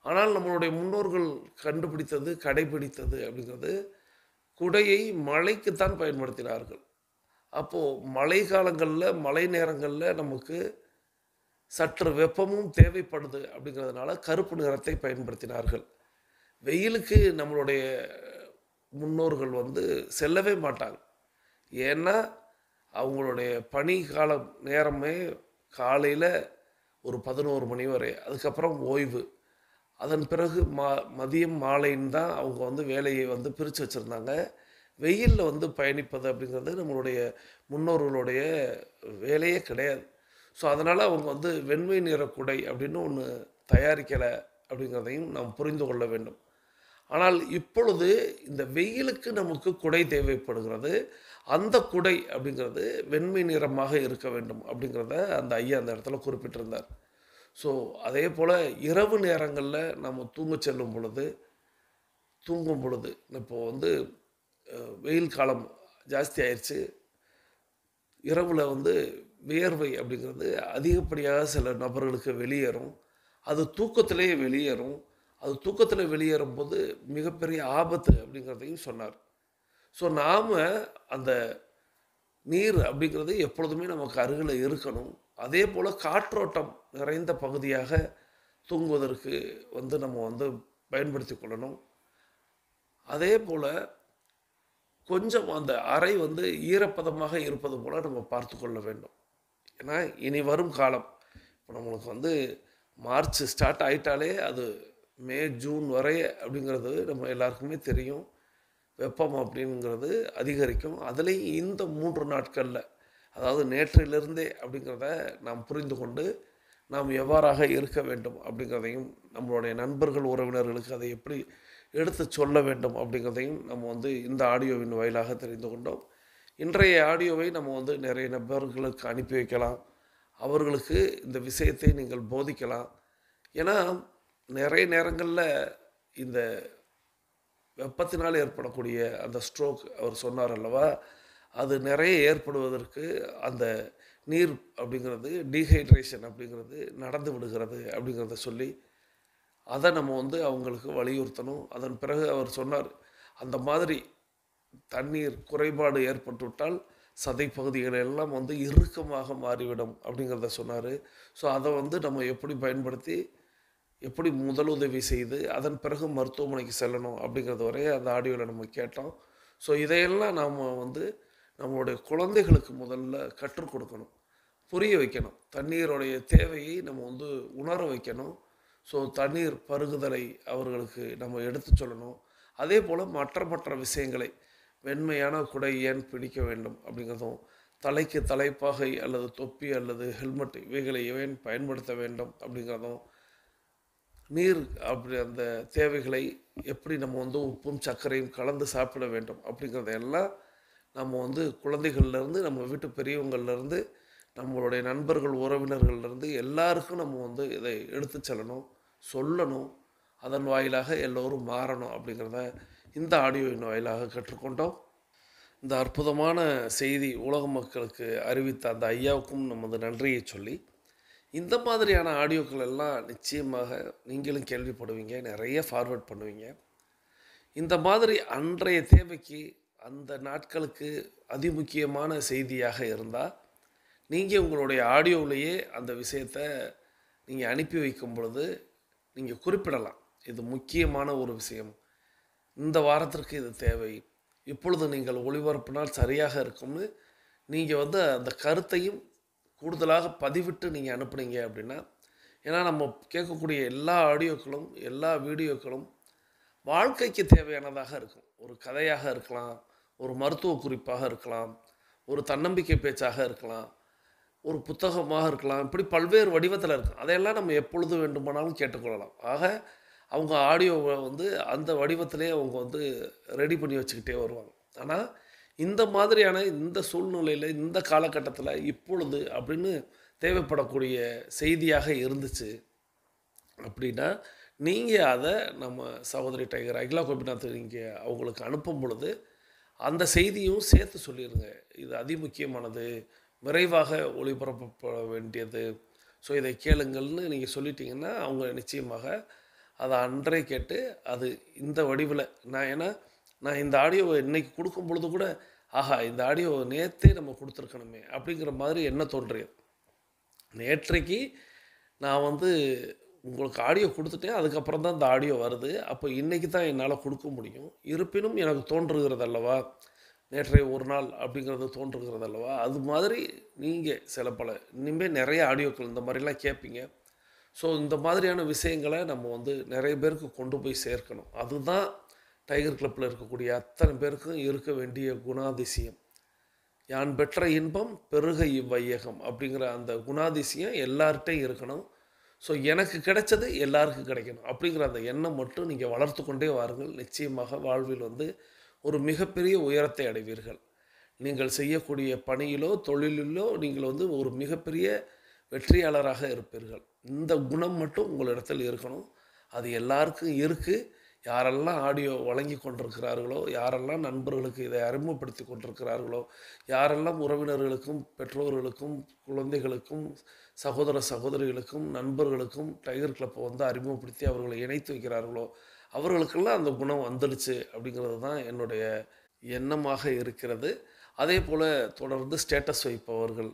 ஆனால் நம்மளுடைய முன்னோர்கள் கண்டுபிடித்தது, கடைபிடித்தது அப்படிங்கிறது குடையை மழைக்குத்தான் பயன்படுத்தினார்கள். அப்போது மழை காலங்களில், மழை நேரங்களில் நமக்கு சற்று வெப்பமும் தேவைப்படுது அப்படிங்கிறதுனால கருப்பு நிறத்தை பயன்படுத்தினார்கள். வெயிலுக்கு நம்மளுடைய முன்னோர்கள் வந்து செல்லவே மாட்டாங்க. ஏன்னா அவங்களுடைய பனி காலம் நேரமே காலையில் ஒரு 11 மணி வரை, அதுக்கப்புறம் ஓய்வு, அதன் பிறகு மதியம் மாலைன்னு தான் அவங்க வந்து வேலையை வந்து பிரித்து வச்சுருந்தாங்க. வெயிலில் வந்து பயணிப்பது அப்படிங்கிறது நம்மளுடைய முன்னோர்களுடைய வேலையே கிடையாது. ஸோ அதனால் அவங்க வந்து வெண்மை நிற குடை அப்படின்னு ஒன்று தயாரிக்கலை அப்படிங்கிறதையும் நாம் புரிந்து கொள்ள வேண்டும். ஆனால் இப்பொழுது இந்த வெயிலுக்கு நமக்கு குடை தேவைப்படுகிறது. அந்த குடை அப்படிங்கிறது வெண்மை நிறமாக இருக்க வேண்டும் அப்படிங்கிறத அந்த ஐயா அந்த இடத்துல குறிப்பிட்டிருந்தார். ஸோ அதே போல் இரவு நேரங்களில் நம்ம தூங்கும் பொழுது இப்போது வந்து வெயில் காலம் ஜாஸ்தி ஆயிடுச்சு, இரவில் வந்து வியர்வை அப்படிங்கிறது அதிகப்படியாக சில நபர்களுக்கு வெளியேறும். அது தூக்கத்திலேயே வெளியேறும். அது தூக்கத்தில் வெளியேறும் போது மிகப்பெரிய ஆபத்து அப்படிங்கிறதையும் சொன்னார். ஸோ நாம் அந்த நீர் அப்படிங்கிறது எப்பொழுதுமே நமக்கு அருகில் இருக்கணும். அதே போல் காற்றோட்டம் நிறைந்த பகுதியாக தூங்குவதற்கு வந்து நம்ம வந்து பயன்படுத்தி கொள்ளணும். அதே போல் கொஞ்சம் அந்த அறை வந்து ஈரப்பதமாக இருப்பது போல் நம்ம பார்த்து கொள்ள வேண்டும். ஏன்னா இனி வரும் காலம், இப்போ நம்மளுக்கு வந்து மார்ச் ஸ்டார்ட் ஆகிட்டாலே அது மே ஜூன் வரை அப்படிங்கிறது நம்ம எல்லாருக்குமே தெரியும். வெப்பம் அப்படிங்கிறது அதிகரிக்கும். அதுலேயும் இந்த 3 நாட்களில், அதாவது நேற்றிலிருந்தே அப்படிங்கிறத நாம் புரிந்து கொண்டு நாம் எவ்வாறாக இருக்க வேண்டும் அப்படிங்கிறதையும், நம்மளுடைய நண்பர்கள் உறவினர்களுக்கு அதை எப்படி எடுத்து சொல்ல வேண்டும் அப்படிங்கிறதையும் நம்ம வந்து இந்த ஆடியோவின் வாயிலாக தெரிந்து கொண்டோம். இன்றைய ஆடியோவை நம்ம வந்து நிறைய நபர்களுக்கு அனுப்பி வைக்கலாம். அவர்களுக்கு இந்த விஷயத்தை நீங்கள் போதிக்கலாம். ஏன்னா நிறைய நேரங்களில் இந்த வெப்பத்தினால் ஏற்படக்கூடிய அந்த ஸ்ட்ரோக் அவர் சொன்னார் அல்லவா, அது நிறைய ஏற்படுவதற்கு அந்த நீர் அப்படிங்கிறது, டீஹைட்ரேஷன் அப்படிங்கிறது நடந்து விடுகிறது அப்படிங்கிறத சொல்லி அதை நம்ம வந்து அவங்களுக்கு வலியுறுத்தணும். அதன் பிறகு அவர் சொன்னார், அந்த மாதிரி தண்ணீர் குறைபாடு ஏற்பட்டுவிட்டால் சதை பகுதிகள் எல்லாம் வந்து இறுக்கமாக மாறிவிடும் அப்படிங்கிறத சொன்னார். ஸோ அதை வந்து நம்ம எப்படி பயன்படுத்தி, எப்படி முதலுதவி செய்து அதன் பிறகு மருத்துவமனைக்கு செல்லணும் அப்படிங்கிறது வரை அந்த ஆடியோவில் நம்ம கேட்டோம். ஸோ இதையெல்லாம் நாம் வந்து நம்மளுடைய குழந்தைகளுக்கு முதல்ல கற்றுக் கொடுக்கணும், புரிய வைக்கணும். தண்ணீருடைய தேவையை நம்ம வந்து உணர வைக்கணும். ஸோ தண்ணீர் பருகுதலை அவர்களுக்கு நம்ம எடுத்து சொல்லணும். அதே போல் மற்ற விஷயங்களை, வெண்மையான குடை ஏன் பிடிக்க வேண்டும் அப்படிங்கிறதும், தலைக்கு தலைப்பாகை அல்லது தொப்பி அல்லது ஹெல்மெட் இவைகளை ஏன் பயன்படுத்த வேண்டும் அப்படிங்கிறதும், நீர் அப்படி அந்த தேவைகளை எப்படி நம்ம வந்து உப்பும் சர்க்கரையும் கலந்து சாப்பிட வேண்டும் அப்படிங்கிறதையெல்லாம் நம்ம வந்து குழந்தைகள்லேருந்து நம்ம வீட்டு பெரியவங்கள்லேருந்து நம்மளுடைய நண்பர்கள் உறவினர்கள்லேருந்து எல்லாருக்கும் நம்ம வந்து இதை எடுத்து செல்லணும், சொல்லணும். அதன் வாயிலாக எல்லோரும் மாறணும் அப்படிங்கிறத இந்த ஆடியோவின் வாயிலாக கற்றுக்கொண்டோம். இந்த அற்புதமான செய்தி உலக மக்களுக்கு அறிவித்த அந்த ஐயாவுக்கும் நமது நன்றியை சொல்லி, இந்த மாதிரியான ஆடியோக்கள் எல்லாம் நிச்சயமாக நீங்களும் கேள்விப்படுவீங்க, நிறைய ஃபார்வர்ட் பண்ணுவீங்க. இந்த மாதிரி அன்றைய தேவைக்கு அந்த நாட்களுக்கு அதிமுக்கியமான செய்தியாக இருந்தால் நீங்கள் உங்களுடைய ஆடியோவிலேயே அந்த விஷயத்தை நீங்கள் அனுப்பி வைக்கும் பொழுது நீங்கள் குறிப்பிடலாம், இது முக்கியமான ஒரு விஷயம், இந்த வாரத்திற்கு இது தேவை, இப்பொழுது நீங்கள் ஒளிபரப்பினால் சரியாக இருக்கும்னு நீங்கள் வந்து அந்த கருத்தையும் கூடுதலாக பதிவிட்டு நீங்கள் அனுப்புனீங்க அப்படின்னா, ஏன்னா நம்ம கேட்கக்கூடிய எல்லா ஆடியோக்களும் எல்லா வீடியோக்களும் வாழ்க்கைக்கு தேவையானதாக இருக்கும். ஒரு கதையாக இருக்கலாம், ஒரு மருத்துவ குறிப்பாக இருக்கலாம், ஒரு தன்னம்பிக்கை பேச்சாக இருக்கலாம், ஒரு புத்தகமாக இருக்கலாம், இப்படி பல்வேறு வடிவத்தில் இருக்கும். அதையெல்லாம் நம்ம எப்பொழுது வேண்டுமானாலும் கேட்டுக்கொள்ளலாம். ஆக அவங்க ஆடியோவை வந்து அந்த வடிவத்திலே அவங்க வந்து ரெடி பண்ணி வச்சுக்கிட்டே வருவாங்க. ஆனால் இந்த மாதிரியான இந்த சூழ்நிலையில் இந்த காலகட்டத்தில் இப்பொழுது அப்படின்னு தேவைப்படக்கூடிய செய்தியாக இருந்துச்சு அப்படின்னா, நீங்கள் அதை நம்ம சகோதரி டைகர் அகிலா கோபிநாத் நீங்கள் அவங்களுக்கு அனுப்பும் பொழுது அந்த செய்தியும் சேர்த்து சொல்லிடுங்க. இது அதிமுக்கியமானது, விரைவாக ஒளிபரப்பப்பட வேண்டியது, ஸோ இதை கேளுங்கள்னு நீங்கள் சொல்லிட்டீங்கன்னா அவங்க நிச்சயமாக அதை அன்றே கேட்டு அது இந்த வடிவில் ஏன்னா நான் இந்த ஆடியோவை இன்றைக்கி கொடுக்கும் பொழுது கூட ஆஹா இந்த ஆடியோவை நேற்றே நம்ம கொடுத்துருக்கணுமே அப்படிங்கிற மாதிரி என்ன தோன்றியது. நேற்றைக்கு நான் வந்து உங்களுக்கு ஆடியோ கொடுத்துட்டேன், அதுக்கப்புறம் தான் இந்த ஆடியோ வருது, அப்போ இன்றைக்கி தான் என்னால் கொடுக்க முடியும். இருப்பினும் எனக்கு தோன்றுகிறது அல்லவா, நேற்றைய ஒரு நாள் அப்படிங்கிறது தோன்றுகிறது அல்லவா, அது மாதிரி நீங்கள் சில பல இனிமேல் நிறைய ஆடியோக்கள் இந்த மாதிரிலாம் கேட்பீங்க. ஸோ இந்த மாதிரியான விஷயங்களை நம்ம வந்து நிறைய பேருக்கு கொண்டு போய் சேர்க்கணும். அதுதான் டைகர் கிளப்பில் இருக்கக்கூடிய அத்தனை பேருக்கும் இருக்க வேண்டிய குணாதிசயம். யான் பெற்ற இன்பம் பெருக இவ்வையகம் அப்படிங்கிற அந்த குணாதிசயம் எல்லார்கிட்டையும் இருக்கணும். ஸோ எனக்கு கிடைச்சது எல்லாருக்கும் கிடைக்கணும் அப்படிங்கிற அந்த எண்ணம் மட்டும் நீங்கள் வளர்த்து கொண்டே வாருங்கள். நிச்சயமாக வாழ்வில் வந்து ஒரு மிகப்பெரிய உயரத்தை அடைவீர்கள். நீங்கள் செய்யக்கூடிய பணியிலோ தொழிலிலோ நீங்கள் வந்து ஒரு மிகப்பெரிய வெற்றியாளராக இருப்பீர்கள். இந்த குணம் மட்டும் உங்களிடத்தில் இருக்கணும். அது எல்லாருக்கும் இருக்குது. யாரெல்லாம் ஆடியோ வழங்கி கொண்டிருக்கிறார்களோ, யாரெல்லாம் நண்பர்களுக்கு இதை அறிமுகப்படுத்தி கொண்டிருக்கிறார்களோ, யாரெல்லாம் உறவினர்களுக்கும் பெற்றோர்களுக்கும் குழந்தைகளுக்கும் சகோதர சகோதரிகளுக்கும் நண்பர்களுக்கும் டைகர் கிளப்பை வந்து அறிமுகப்படுத்தி அவர்களை இணைத்து வைக்கிறார்களோ அவர்களுக்கெல்லாம் அந்த குணம் வந்துடுச்சு அப்படிங்கிறது தான் என்னுடைய எண்ணமாக இருக்கிறது. அதே போல் தொடர்ந்து ஸ்டேட்டஸ் வைப்பவர்கள்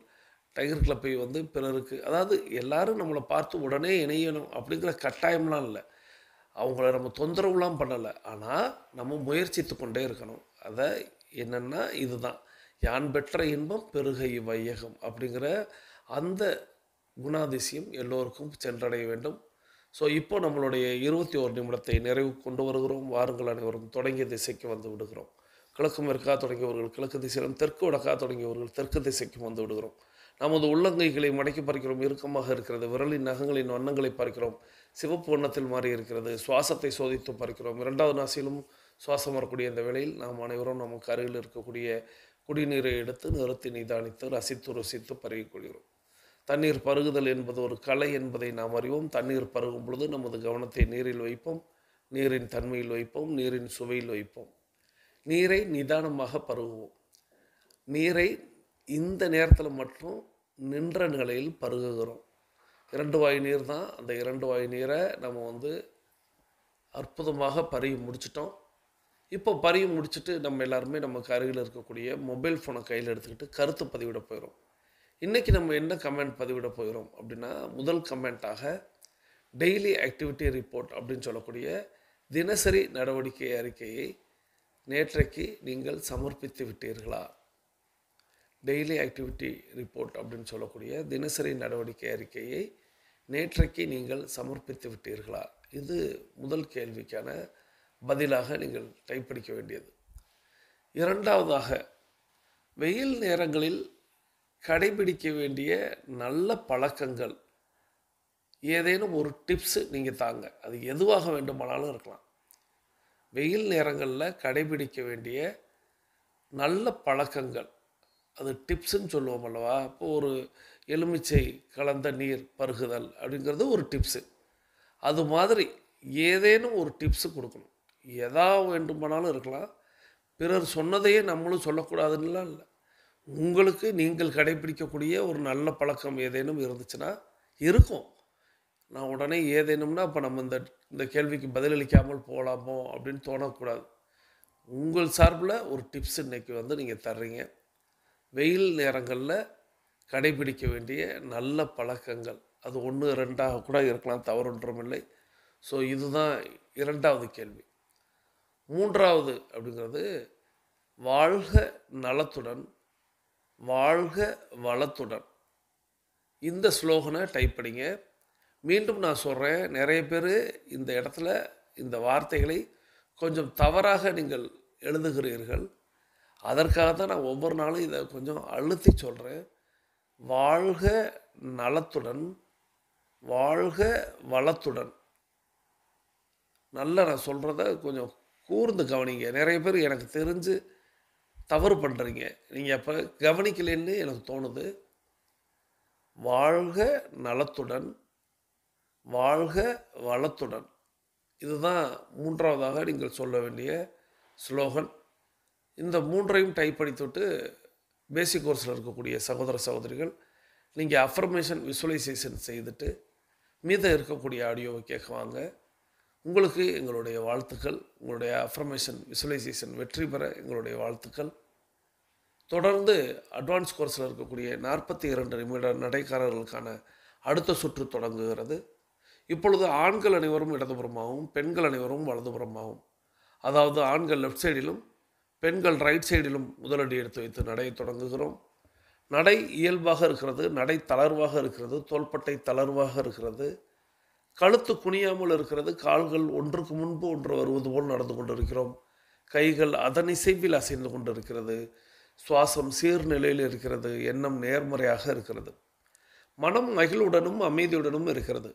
டைகர் கிளப்பை வந்து பிறருக்கு, அதாவது எல்லாரும் நம்மளை பார்த்து உடனே இணையணும் அப்படிங்கிற கட்டாயம்லாம் இல்லை, அவங்கள நம்ம தொந்தரவுலாம் பண்ணலை, ஆனால் நம்ம முயற்சித்து கொண்டே இருக்கணும். அதை என்னென்னா இதுதான் யான் பெற்ற இன்பம் பெருகை வையகம் அப்படிங்கிற அந்த குணாதிசயம் எல்லோருக்கும் சென்றடைய வேண்டும். ஸோ இப்போ நம்மளுடைய 21 நிமிடத்தை நிறைவு கொண்டு வருகிறோம். வாருங்கள் அனைவரும் தொடங்கிய திசைக்கு வந்து விடுகிறோம். கிழக்கு மேற்காக தொடங்கியவர்கள் கிழக்கு திசையிலும் தெற்கு வடக்காக தொடங்கியவர்கள் தெற்கு திசைக்கு வந்து விடுகிறோம். நமது உள்ளங்கைகளை மடக்கி பார்க்கிறோம், இறுக்கமாக இருக்கிறது. விரலின் நகங்களின் வண்ணங்களை பார்க்கிறோம், சிவப்பு வண்ணத்தில் மாறி இருக்கிறது. சுவாசத்தை சோதித்து பார்க்கிறோம். 2வது நாசியிலும் சுவாசம் வரக்கூடிய இந்த வேளையில் நாம் அனைவரும் நமக்கு அருகில் இருக்கக்கூடிய குடிநீரை எடுத்து நிறுத்தி நிதானித்து ரசித்து ருசித்து பருகிக்கொள்கிறோம். தண்ணீர் பருகுதல் என்பது ஒரு கலை என்பதை நாம் அறிவோம். தண்ணீர் பருகும் பொழுது நமது கவனத்தை நீரில் வைப்போம், நீரின் தன்மையில் வைப்போம், நீரின் சுவையில் வைப்போம். நீரை நிதானமாக பருகுவோம். நீரை இந்த நேரத்தில் மட்டும் நின்ற நிலையில் பருகுகிறோம். 2 வாய் நீர் தான். அந்த 2 வாய் நீரை நம்ம வந்து அற்புதமாக பருகி முடிச்சிட்டோம். இப்போ பருகி முடிச்சுட்டு நம்ம எல்லாருமே நமக்கு அருகில் இருக்கக்கூடிய மொபைல் ஃபோனை கையில் எடுத்துக்கிட்டு கருத்து பதிவிட போயிடும். இன்றைக்கி நம்ம என்ன கமெண்ட் பதிவிட போகிறோம் அப்படின்னா, முதல் கமெண்ட்டாக டெய்லி ஆக்டிவிட்டி ரிப்போர்ட் அப்படின்னு சொல்லக்கூடிய தினசரி நடவடிக்கை அறிக்கையை நேற்றைக்கு நீங்கள் சமர்ப்பித்து விட்டீர்களா? டெய்லி ஆக்டிவிட்டி ரிப்போர்ட் அப்படின்னு சொல்லக்கூடிய தினசரி நடவடிக்கை அறிக்கையை நேற்றைக்கு நீங்கள் சமர்ப்பித்து விட்டீர்களா? இது முதல் கேள்விக்கான பதிலாக நீங்கள் டைப் படிக்க வேண்டியது. 2வதாக, வெயில் நேரங்களில் கடைபிடிக்க வேண்டிய நல்ல பழக்கங்கள் ஏதேனும் ஒரு டிப்ஸு நீங்கள் தாங்க. அது எதுவாக வேண்டுமானாலும் இருக்கலாம். வெயில் நேரங்களில் கடைபிடிக்க வேண்டிய நல்ல பழக்கங்கள், அது டிப்ஸுன்னு சொல்லுவோம் அல்லவா. இப்போ ஒரு எலுமிச்சை கலந்த நீர் பருகுதல் அப்படிங்கிறது ஒரு டிப்ஸு. அது மாதிரி ஏதேனும் ஒரு டிப்ஸு கொடுக்கணும். எதா வேண்டுமானாலும் இருக்கலாம். பிறர் சொன்னதையே நம்மளும் சொல்லக்கூடாதுன்னுலாம் இல்லை. உங்களுக்கு நீங்கள் கடைபிடிக்கக்கூடிய ஒரு நல்ல பழக்கம் ஏதேனும் இருந்துச்சுன்னா இருக்கும். நான் உடனே ஏதேனும்னா அப்போ நம்ம இந்த கேள்விக்கு பதிலளிக்காமல் போகலாமோ அப்படின்னு தோணக்கூடாது. உங்கள் சார்பில் ஒரு டிப்ஸ் இன்றைக்கி நீங்கள் தர்றீங்க. வெயில் நேரங்களில் கடைபிடிக்க வேண்டிய நல்ல பழக்கங்கள், அது 1 2 கூட இருக்கலாம், தவறொன்றுமில்லை. ஸோ இதுதான் 2வது கேள்வி. 3வது அப்படிங்கிறது வாழ்க நலத்துடன் வாழ்க வளத்துடன். இந்த ஸ்லோகனை டைப் பண்ணிங்க. மீண்டும் நான் சொல்கிறேன், நிறைய பேர் இந்த இடத்துல இந்த வார்த்தைகளை கொஞ்சம் தவறாக நீங்கள் எழுதுகிறீர்கள். அதற்காக தான் நான் ஒவ்வொரு நாளும் இதை கொஞ்சம் அழுத்தி சொல்கிறேன். வாழ்க நலத்துடன் வாழ்க வளத்துடன். நல்லா நான் சொல்கிறத கொஞ்சம் கூர்ந்து கவனிங்க. நிறைய பேர் எனக்கு தெரிஞ்சு தவறு பண்ணுறீங்க. நீங்கள் அப்போ கவனிக்கலைன்னு எனக்கு தோணுது. வாழ்க நலத்துடன் வாழ்க வளத்துடன். இதுதான் 3வதாக நீங்கள் சொல்ல வேண்டிய ஸ்லோகன். இந்த 3ஐயும் டைப் படித்துவிட்டு பேசிக் கோர்ஸில் இருக்கக்கூடிய சகோதர சகோதரிகள் நீங்கள் அஃபர்மேஷன் விசுவலைசேஷன் செய்துட்டு மீதம் இருக்கக்கூடிய ஆடியோவை கேட்க வாங்க. உங்களுக்கு எங்களுடைய வாழ்த்துக்கள். உங்களுடைய அஃபர்மேஷன் விசுவலைசேஷன் வெற்றி பெற எங்களுடைய வாழ்த்துக்கள். தொடர்ந்து அட்வான்ஸ் கோர்ஸில் இருக்கக்கூடிய 42 நிமிட நடைக்காரர்களுக்கான அடுத்த சுற்று தொடங்குகிறது. இப்பொழுது ஆண்கள் அனைவரும் இடதுபுறமாகவும் பெண்கள் அனைவரும் வலதுபுறமாகவும், அதாவது ஆண்கள் லெஃப்ட் சைடிலும் பெண்கள் ரைட் சைடிலும் முதலடி எடுத்து வைத்து நடையை தொடங்குகிறோம். நடை இயல்பாக இருக்கிறது, நடை தளர்வாக இருக்கிறது, தோள்பட்டை தளர்வாக இருக்கிறது, கழுத்து குனியாமல் இருக்கிறது, கால்கள் ஒன்றுக்கு முன்பு ஒன்று வருவது போல் நடந்து கொண்டிருக்கிறோம், கைகள் அதன் இசைவில் அசைந்து கொண்டிருக்கிறது, சுவாசம் சீர்நிலையில் இருக்கிறது, எண்ணம் நேர்மறையாக இருக்கிறது, மனம் மகிழ்வுடனும் அமைதியுடனும் இருக்கிறது.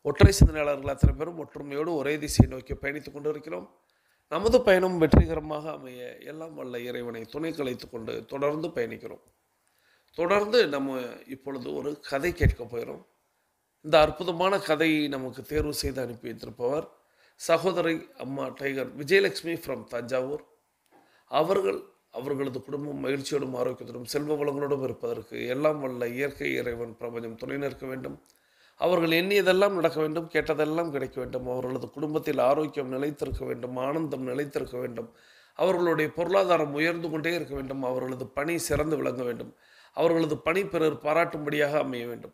ஒற்றை சிந்தனையாளர்கள் அத்தனை பேரும் ஒற்றுமையோடு ஒரே திசையை நோக்கி பயணித்துக் கொண்டிருக்கிறோம். நமது பயணம் வெற்றிகரமாக அமைய எல்லாம் வல்ல இறைவனை துணை கலைத்து கொண்டு தொடர்ந்து பயணிக்கிறோம். தொடர்ந்து நம்ம இப்பொழுது ஒரு கதை கேட்க போகிறோம். இந்த அற்புதமான கதையை நமக்கு தேர்வு செய்து அனுப்பி வைத்திருப்பவர் சகோதரி அம்மா டைகர் விஜயலட்சுமி ஃப்ரம் தஞ்சாவூர். அவர்களது குடும்பம் மகிழ்ச்சியோடும் ஆரோக்கியத்தோடும் செல்வ வளங்களோடும் இருப்பதற்கு எல்லாம் வல்ல இயற்கை இறைவன் பிரபஞ்சம் துணை நிற்க வேண்டும். அவர்கள் எண்ணியதெல்லாம் நடக்க வேண்டும், கேட்டதெல்லாம் கிடைக்க வேண்டும். அவர்களது குடும்பத்தில் ஆரோக்கியம் நிலைத்திருக்க வேண்டும், ஆனந்தம் நிலைத்திருக்க வேண்டும். அவர்களுடைய பொருளாதாரம் உயர்ந்து கொண்டே இருக்க வேண்டும். அவர்களது பணி சிறந்து விளங்க வேண்டும். அவர்களது பணி பிறர் பாராட்டும்படியாக அமைய வேண்டும்.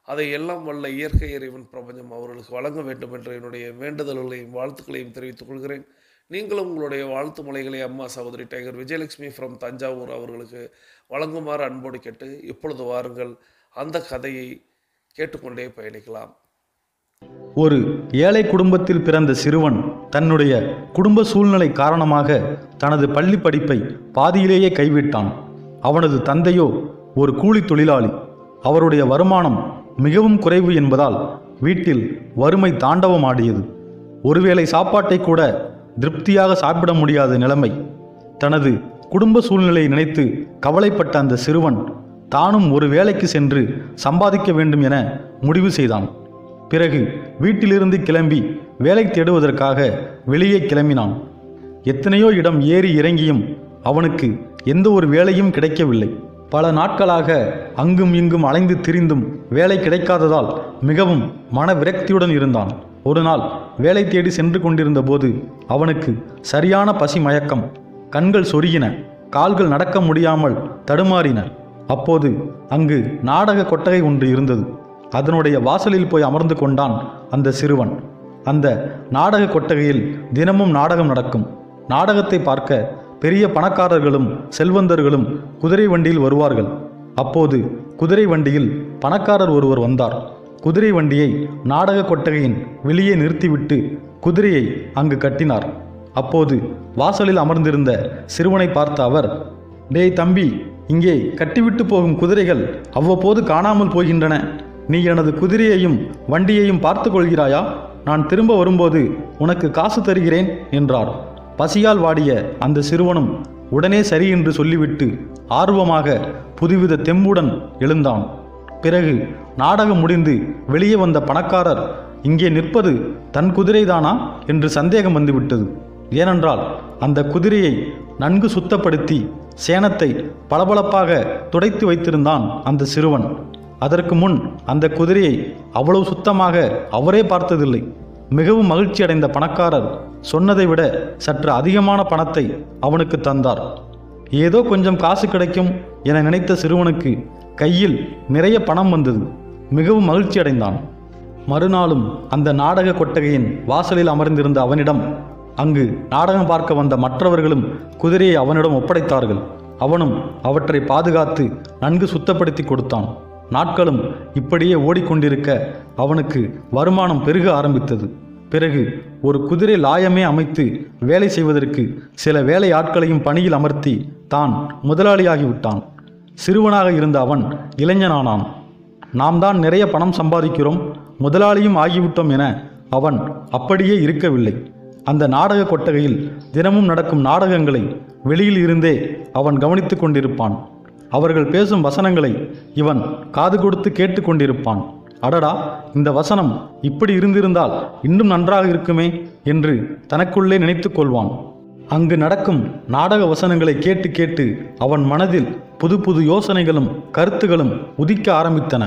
அதை எல்லாம் வல்ல இயற்கை இறைவன் பிரபஞ்சம் அவர்களுக்கு வழங்க வேண்டும் என்று என்னுடைய வேண்டுதல்களையும் வாழ்த்துக்களையும் தெரிவித்துக் கொள்கிறேன். நீங்களும் உங்களுடைய வாழ்த்து மலைகளை அம்மா சகோதரி டைகர் விஜயலட்சுமி ஃப்ரம் தஞ்சாவூர் அவர்களுக்கு வழங்குமாறு அன்போடு கேட்டு இப்பொழுது வாருங்கள் அந்த கதையை கேட்டுக்கொண்டே பயணிக்கலாம். ஒரு ஏழை குடும்பத்தில் பிறந்த சிறுவன் தன்னுடைய குடும்ப சூழ்நிலை காரணமாக தனது பள்ளி படிப்பை பாதியிலேயே கைவிட்டான். அவனது தந்தையோ ஒரு கூலி தொழிலாளி. அவருடைய வருமானம் மிகவும் குறைவு என்பதால் வீட்டில் வறுமை தாண்டவமாடியது. ஒருவேளை சாப்பாட்டை கூட திருப்தியாக சாப்பிட முடியாத நிலைமை. தனது குடும்ப சூழ்நிலையை நினைத்து கவலைப்பட்ட அந்த சிறுவன் தானும் ஒரு வேலைக்கு சென்று சம்பாதிக்க வேண்டும் என முடிவு செய்தான். பிறகு வீட்டிலிருந்து கிளம்பி வேலை தேடுவதற்காக வெளியே கிளம்பினான். எத்தனையோ இடம் ஏறி இறங்கியும் அவனுக்கு எந்த ஒரு வேலையும் கிடைக்கவில்லை. பல நாட்களாக அங்கும் இங்கும் அலைந்து திரிந்தும் வேலை கிடைக்காததால் மிகவும் மன விரக்தியுடன் இருந்தான். ஒரு நாள் வேலை தேடி சென்று கொண்டிருந்த போது அவனுக்கு சரியான பசி மயக்கம். கண்கள் சொருகின, கால்கள் நடக்க முடியாமல் தடுமாறின. அப்போது அங்கு நாடக கொட்டகை ஒன்று இருந்தது. அதனுடைய வாசலில் போய் அமர்ந்து கொண்டான் அந்த சிறுவன். அந்த நாடக கொட்டகையில் தினமும் நாடகம் நடக்கும். நாடகத்தை பார்க்க பெரிய பணக்காரர்களும் செல்வந்தர்களும் குதிரை வண்டியில் வருவார்கள். அப்போது குதிரை வண்டியில் பணக்காரர் ஒருவர் வந்தார். குதிரை வண்டியை நாடக கொட்டகையின் வெளியே நிறுத்திவிட்டு குதிரையை அங்கு கட்டினார். அப்போது வாசலில் அமர்ந்திருந்த சிறுவனை பார்த்த அவர், "டேய் தம்பி, இங்கே கட்டிவிட்டு போகும் குதிரைகள் அவ்வப்போது காணாமல் போகின்றன. நீ எனது குதிரையையும் வண்டியையும் பார்த்து கொள்கிறாயா? நான் திரும்ப வரும்போது உனக்கு காசு தருகிறேன் என்றார். பசியால் வாடிய அந்த சிறுவனும் உடனே சரி என்று சொல்லிவிட்டு ஆர்வமாக புதுவித தெம்புடன் எழுந்தான். பிறகு நாடகம் முடிந்து வெளியே வந்த பணக்காரர் இங்கே நிற்பது தன் குதிரைதானா என்று சந்தேகம் வந்துவிட்டது. ஏனென்றால் அந்த குதிரையை நன்கு சுத்தப்படுத்தி சேணத்தை பளபளப்பாக துடைத்து வைத்திருந்தான் அந்த சிறுவன். அதற்கு முன் அந்த குதிரையை அவ்வளவு சுத்தமாக அவரே பார்த்ததில்லை. மிகவும் மகிழ்ச்சி அடைந்த பணக்காரர் சொன்னதை விட சற்று அதிகமான பணத்தை அவனுக்கு தந்தார். ஏதோ கொஞ்சம் காசு கிடைக்கும் என நினைத்த சிறுவனுக்கு கையில் நிறைய பணம் வந்தது. மிகவும் மகிழ்ச்சி அடைந்தான். மறுநாளும் அந்த நாடக கொட்டகையின் வாசலில் அமர்ந்திருந்த அவனிடம் அங்கு நாடகம் பார்க்க வந்த மற்றவர்களும் குதிரையை அவனிடம் ஒப்படைத்தார்கள். அவனும் அவற்றை பாதுகாத்து நன்கு சுத்தப்படுத்தி கொடுத்தான். நாட்களும் இப்படியே ஓடிக்கொண்டிருக்க அவனுக்கு வருமானம் பெருக ஆரம்பித்தது. பிறகு ஒரு குதிரை லாயமே அமைத்து வேலை செய்வதற்கு சில வேலை ஆட்களையும் பணியில் அமர்த்தி தான் முதலாளியாகிவிட்டான். சிறுவனாக இருந்த அவன் இளைஞனானான். நாம் தான் நிறைய பணம் சம்பாதிக்கிறோம், முதலாளியும் ஆகிவிட்டோம் என அவன் அப்படியே இருக்கவில்லை. அந்த நாடக கொட்டகையில் தினமும் நடக்கும் நாடகங்களை வெளியில் இருந்தே அவன் கவனித்து கொண்டிருப்பான். அவர்கள் பேசும் வசனங்களை இவன் காது கொடுத்து கேட்டு கொண்டிருப்பான். அடடா, இந்த வசனம் இப்படி இருந்திருந்தால் இன்னும் நன்றாக இருக்குமே என்று தனக்குள்ளே நினைத்து கொள்வான். அங்கு நடக்கும் நாடக வசனங்களை கேட்டு கேட்டு அவன் மனதில் புது புது யோசனைகளும் கருத்துகளும் உதிக்க ஆரம்பித்தன.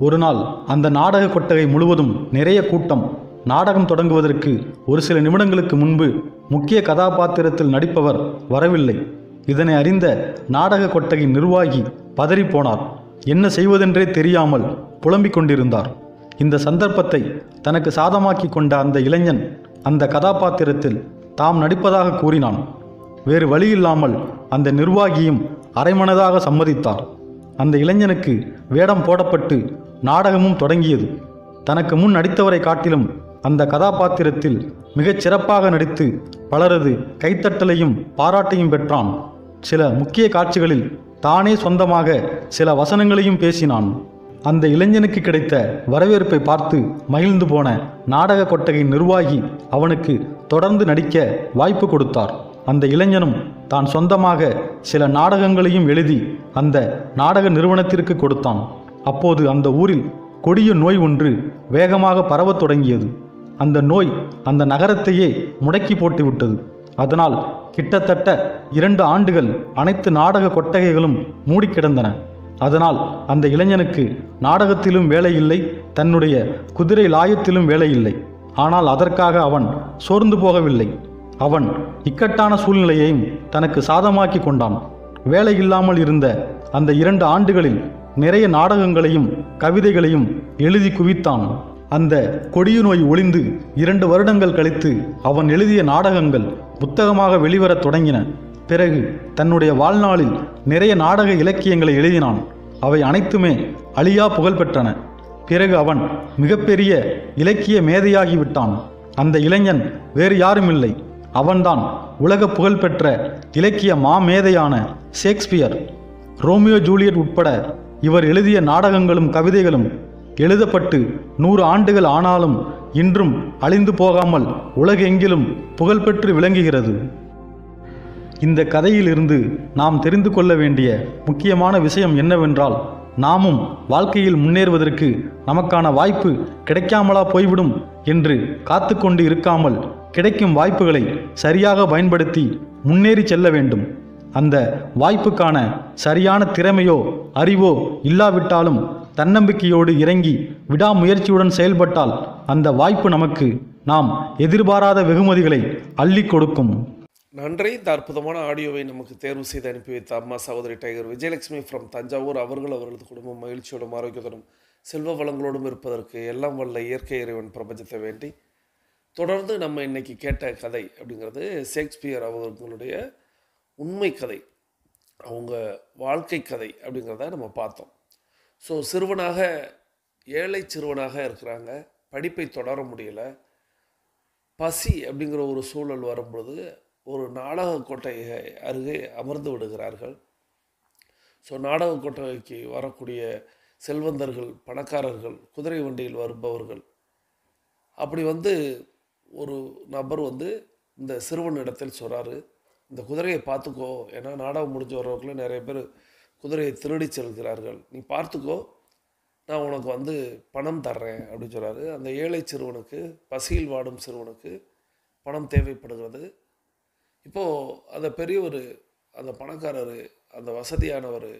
ஒரு நாள் அந்த நாடக கொட்டகை முழுவதும் நிறைய கூட்டம். நாடகம் தொடங்குவதற்கு ஒரு சில நிமிடங்களுக்கு முன்பு முக்கிய கதாபாத்திரத்தில் நடிப்பவர் வரவில்லை. இதனை அறிந்த நாடக கொட்டகை நிர்வாகி பதறிப்போனார். என்ன செய்வதென்றே தெரியாமல் புலம்பிக் கொண்டிருந்தார். இந்த சந்தர்ப்பத்தை தனக்கு சாதமாக்கி கொண்ட அந்த இளைஞன் அந்த கதாபாத்திரத்தில் தாம் நடிப்பதாக கூறினான். வேறு வழியில்லாமல் அந்த நிர்வாகியும் அரைமனதாக சம்மதித்தார். அந்த இளைஞனுக்கு வேடம் போடப்பட்டு நாடகமும் தொடங்கியது. தனக்கு முன் நடித்தவரை காட்டிலும் அந்த கதாபாத்திரத்தில் மிகச் சிறப்பாக நடித்து பலரது கைத்தட்டலையும் பாராட்டையும் பெற்றான். சில முக்கிய காட்சிகளில் தானே சொந்தமாக சில வசனங்களையும் பேசினான். அந்த இளைஞனுக்கு கிடைத்த வரவேற்பை பார்த்து மகிழ்ந்து போன நாடக கொட்டகை நிர்வாகி அவனுக்கு தொடர்ந்து நடிக்க வாய்ப்பு கொடுத்தார். அந்த இளைஞனும் தான் சொந்தமாக சில நாடகங்களையும் எழுதி அந்த நாடக நிறுவனத்திற்கு கொடுத்தான். அப்போது அந்த ஊரில் கொடிய நோய் ஒன்று வேகமாக பரவத் தொடங்கியது. அந்த நோய் அந்த நகரத்தையே முடக்கி போட்டுவிட்டது. அதனால் கிட்டத்தட்ட 2 ஆண்டுகள் அனைத்து நாடக கொட்டகைகளும் மூடி கிடந்தன. அதனால் அந்த இளைஞனுக்கு நாடகத்திலும் வேலை இல்லை, தன்னுடைய குதிரை லாயத்திலும் வேலை இல்லை. ஆனால் அதற்காக அவன் சோர்ந்து போகவில்லை. அவன் இக்கட்டான சூழ்நிலையையும் தனக்கு சாதமாக்கி கொண்டான். வேலை இல்லாமல் இருந்த அந்த 2 ஆண்டுகளில் நிறைய நாடகங்களையும் கவிதைகளையும் எழுதி குவித்தான். அந்த கொடிய நோய் ஒளிந்து 2 வருடங்கள் கழித்து அவன் எழுதிய நாடகங்கள் புத்தகமாக வெளிவரத் தொடங்கின. பிறகு தன்னுடைய வாழ்நாளில் நிறைய நாடக இலக்கியங்களை எழுதினான். அவை அனைத்துமே அழியா புகழ் பெற்றன. பிறகு அவன் மிகப்பெரிய இலக்கிய மேதையாகிவிட்டான். அந்த இளைஞன் வேறு யாரும் இல்லை, அவன்தான் உலக புகழ்பெற்ற இலக்கிய மாமேதையான ஷேக்ஸ்பியர். ரோமியோ ஜூலியட் உட்பட இவர் எழுதிய நாடகங்களும் கவிதைகளும் எழுதப்பட்டு 100 ஆண்டுகள் ஆனாலும் இன்றும் அழிந்து போகாமல் உலகெங்கிலும் புகழ்பெற்று விளங்குகிறது. இந்த கதையிலிருந்து நாம் தெரிந்து கொள்ள வேண்டிய முக்கியமான விஷயம் என்னவென்றால், நாமும் வாழ்க்கையில் முன்னேறுவதற்கு நமக்கான வாய்ப்பு கிடைக்காமலா போய்விடும் என்று காத்து கொண்டு இருக்காமல் கிடைக்கும் வாய்ப்புகளை சரியாக பயன்படுத்தி முன்னேறி செல்ல வேண்டும். அந்த வாய்ப்புக்கான சரியான திறமையோ அறிவோ இல்லாவிட்டாலும் தன்னம்பிக்கையோடு இறங்கி விடாமுயற்சியுடன் செயல்பட்டால் அந்த வாய்ப்பு நமக்கு நாம் எதிர்பாராத வெகுமதிகளை அள்ளி கொடுக்கும். நன்றி. இந்த அற்புதமான ஆடியோவை நமக்கு தேர்வு செய்து அனுப்பி வைத்த அம்மா சகோதரி டைகர் விஜயலட்சுமி ஃப்ரம் தஞ்சாவூர் அவர்கள் அவரது குடும்பம் மகிழ்ச்சியோடும் ஆரோக்கியத்தோடும் செல்வ வளங்களோடும் இருப்பதற்கு எல்லாம் வல்ல இயற்கை இறைவன் பிரபஞ்சத்தை வேண்டி தொடர்ந்து நம்ம இன்னைக்கு கேட்ட கதை அப்படிங்கிறது ஷேக்ஸ்பியர் அவர்களுடைய உண்மை கதை, அவங்க வாழ்க்கை கதை அப்படிங்கிறத நம்ம பார்த்தோம். ஸோ சிறுவனாக ஏழை சிறுவனாக இருக்கிறாங்க, படிப்பை தொடர முடியலை, பசி அப்படிங்கிற ஒரு சூழல் வரும்பொழுது ஒரு நாடக கொட்டகை அருகே அமர்ந்து விடுகிறார்கள். ஸோ நாடக கொட்டகைக்கு வரக்கூடிய செல்வந்தர்கள், பணக்காரர்கள், குதிரை வண்டியில் வருபவர்கள். அப்படி வந்து ஒரு நபர் வந்து இந்த சிறுவனிடத்தில் சொல்கிறாரு, இந்த குதிரையை பார்த்துக்கோ, ஏன்னா நாடகம் முடிஞ்சு வர்றவங்கள நிறைய பேர் குதிரையை திருடி செல்கிறார்கள், நீ பார்த்துக்கோ, நான் உனக்கு வந்து பணம் தர்றேன் அப்படின்னு சொல்கிறாரு. அந்த ஏழை சிறுவனுக்கு, பசியில் வாடும் சிறுவனுக்கு பணம் தேவைப்படுகிறது. இப்போது அந்த பெரியவர், அந்த பணக்காரர், அந்த வசதியானவர்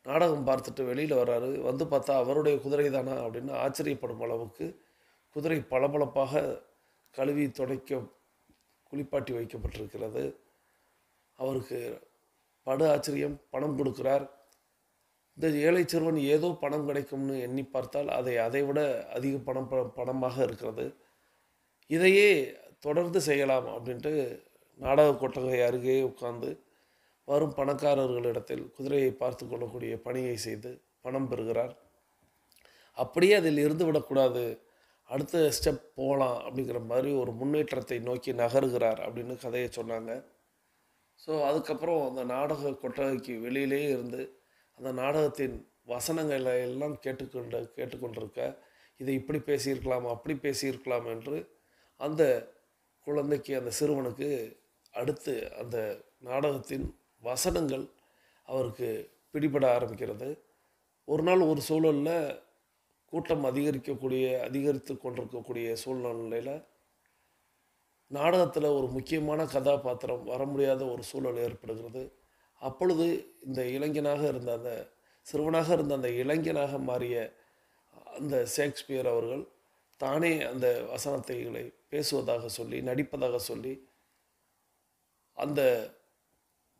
நாடகம் பார்த்துட்டு வெளியில் வர்றாரு. வந்து பார்த்தா அவருடைய குதிரை தானா அப்படின்னு ஆச்சரியப்படும் அளவுக்கு குதிரை பளபளப்பாக கழுவி துடைக்க குளிப்பாட்டி வைக்கப்பட்டிருக்கிறது. அவருக்கு படு ஆச்சரியம். பணம் கொடுக்கிறார். இந்த ஏழை சிறுவன் ஏதோ பணம் கிடைக்கும்னு எண்ணி பார்த்தால் அதை விட அதிக பணமாக இருக்கிறது. இதையே தொடர்ந்து செய்யலாம் அப்படின்ட்டு நாடக கொட்டகை அருகே உட்கார்ந்து வரும் பணக்காரர்களிடத்தில் குதிரையை பார்த்து கொள்ளக்கூடிய பணியை செய்து பணம் பெறுகிறார். அப்படியே அதில் இருந்து விடக்கூடாது, அடுத்த ஸ்டெப் போகலாம் அப்படிங்கிற மாதிரி ஒரு முன்னேற்றத்தை நோக்கி நகருகிறார் அப்படின்னு கதையை சொன்னாங்க. ஸோ அதுக்கப்புறம் அந்த நாடக கொட்டகைக்கு வெளியிலே இருந்து அந்த நாடகத்தின் வசனங்களை எல்லாம் கேட்டுக்கொண்டிருக்க, இதை இப்படி பேசியிருக்கலாம், அப்படி பேசியிருக்கலாம் என்று அந்த குழந்தைக்கு, அந்த சிறுவனுக்கு அடுத்து அந்த நாடகத்தின் வசனங்கள் அவருக்கு பிடிபட ஆரம்பிக்கிறது. ஒரு நாள் ஒரு சூழலில் கூட்டம் அதிகரித்து கொண்டிருக்கக்கூடிய சூழ்நிலையில் நாடகத்தில் ஒரு முக்கியமான கதாபாத்திரம் வர முடியாத ஒரு சூழல் ஏற்படுகிறது. அப்பொழுது இந்த இளைஞனாக இருந்த அந்த சிறுவனாக இருந்த அந்த இளைஞனாக மாறிய அந்த ஷேக்ஸ்பியர் அவர்கள் தானே அந்த வசனத்தைகளை பேசுவதாக சொல்லி, நடிப்பதாக சொல்லி அந்த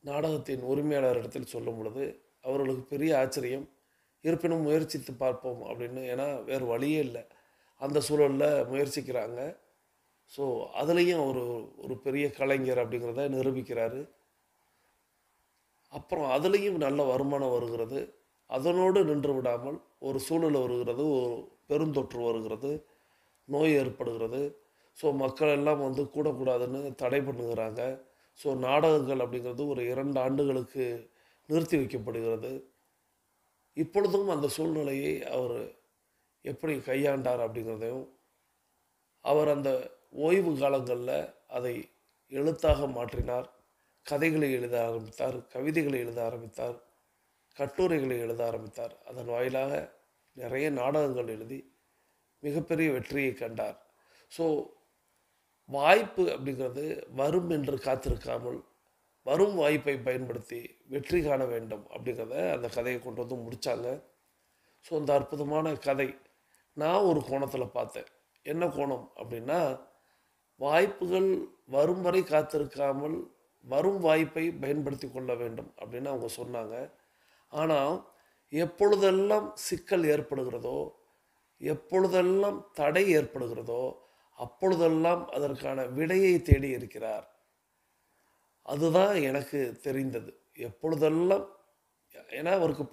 நாடகத்தின் உரிமையாளரிடத்தில் சொல்லும் பொழுது அவர்களுக்கு பெரிய ஆச்சரியம். இருப்பினும் முயற்சித்து பார்ப்போம் அப்படின்னு, ஏன்னா வேறு வழியே இல்லை, அந்த சூழலில் முயற்சிக்கிறாங்க. ஸோ அதுலேயும் அவர் ஒரு பெரிய கலைஞர் அப்படிங்கிறத நிரூபிக்கிறாரு. அப்புறம் அதுலேயும் நல்ல வருமானம் வருகிறது. அதனோடு நின்று விடாமல் ஒரு சூழல் வருகிறது, ஒரு பெருந்தொற்று வருகிறது, நோய் ஏற்படுகிறது. ஸோ மக்கள் எல்லாம் வந்து கூடக்கூடாதுன்னு தடை பண்ணுகிறாங்க. ஸோ நாடகங்கள் அப்படிங்கிறது ஒரு 2 ஆண்டுகளுக்கு நிறுத்தி வைக்கப்படுகிறது. இப்பொழுதும் அந்த சூழ்நிலையை அவர் எப்படி கையாண்டார் அப்படிங்கிறதையும், அவர் அந்த ஓய்வு காலங்களில் அதை எழுத்தாக மாற்றினார். கதைகளை எழுத ஆரம்பித்தார், கவிதைகளை எழுத ஆரம்பித்தார், கட்டுரைகளை எழுத ஆரம்பித்தார். அதன் வாயிலாக நிறைய நாடகங்கள் எழுதி மிகப்பெரிய வெற்றியை கண்டார். ஸோ வாய்ப்பு அப்படிங்கிறது வரும் என்று காத்திருக்காமல் வரும் வாய்ப்பை பயன்படுத்தி வெற்றி காண வேண்டும் அப்படிங்கிறத அந்த கதையை கொண்டு வந்து முடித்தாங்க. ஸோ அந்த அற்புதமான கதை நான் ஒரு கோணத்தில் பார்த்தேன். என்ன கோணம் அப்படின்னா, வாய்ப்புகள் வரும் வரை காத்திருக்காமல் வரும் வாய்ப்பை பயன்படுத்தி கொள்ள வேண்டும் அப்படின்னு அவங்க சொன்னாங்க. ஆனால் எப்பொழுதெல்லாம் சிக்கல் ஏற்படுகிறதோ, எப்பொழுதெல்லாம் தடை ஏற்படுகிறதோ, அப்பொழுதெல்லாம் அதற்கான விடையை தேடி இருக்கிறார். அதுதான் எனக்கு தெரிந்தது. எப்பொழுதெல்லாம், ஏன்னா அவருக்கு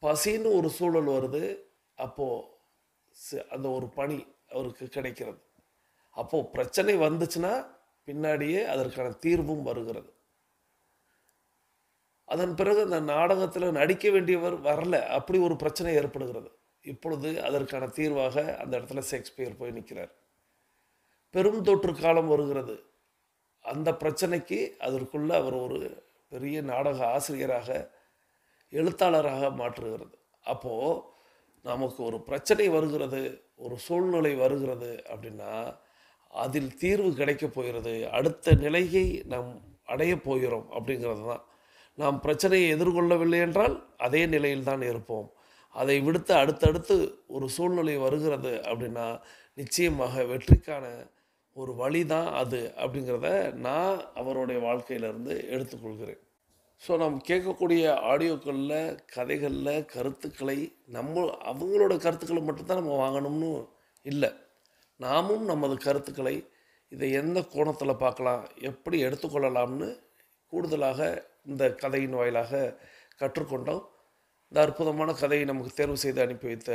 பசின்னு ஒரு சூழல் வருது. அப்போது அந்த ஒரு பணி அவருக்கு கிடைக்கிறது. அப்போது பிரச்சனை வந்துச்சுன்னா பின்னாடியே அதற்கான தீர்வும் வருகிறது. அதன் பிறகு அந்த நாடகத்தில் நடிக்க வேண்டியவர் வரல, அப்படி ஒரு பிரச்சனை ஏற்படுகிறது. இப்பொழுது அதற்கான தீர்வாக அந்த இடத்துல ஷேக்ஸ்பியர் போய் நிற்கிறார். பெரும் தொற்று காலம் வருகிறது. அந்த பிரச்சனைக்கு அதற்குள்ள அவர் ஒரு பெரிய நாடக ஆசிரியராக, எழுத்தாளராக மாற்றுகிறது. அப்போது நமக்கு ஒரு பிரச்சனை வருகிறது, ஒரு சூழ்நிலை வருகிறது அப்படின்னா அதில் தீர்வு கிடைக்க போகிறது, அடுத்த நிலையை நாம் அடைய போகிறோம் அப்படிங்கிறது தான். நாம் பிரச்சனையை எதிர்கொள்ளவில்லை என்றால் அதே நிலையில் தான் இருப்போம். அதை விடுத்து அடுத்தடுத்து ஒரு சூழ்நிலை வருகிறது அப்படின்னா நிச்சயமாக வெற்றிக்கான ஒரு வழி தான் அது அப்படிங்கிறத நான் அவருடைய வாழ்க்கையிலிருந்து எடுத்துக்கொள்கிறேன். ஸோ நாம் கேட்கக்கூடிய ஆடியோக்களில், கதைகளில் கருத்துக்களை அவங்களோட கருத்துக்களை மட்டும்தான் நம்ம வாங்கணும்னு இல்லை. நாமும் நமது கருத்துக்களை இதை எந்த கோணத்தில் பார்க்கலாம், எப்படி எடுத்துக்கொள்ளலாம்னு கூடுதலாக இந்த கதையின் வாயிலாக கற்றுக்கொண்டோம். இந்த அற்புதமான கதையை நமக்கு தேர்வு செய்து அனுப்பி வைத்த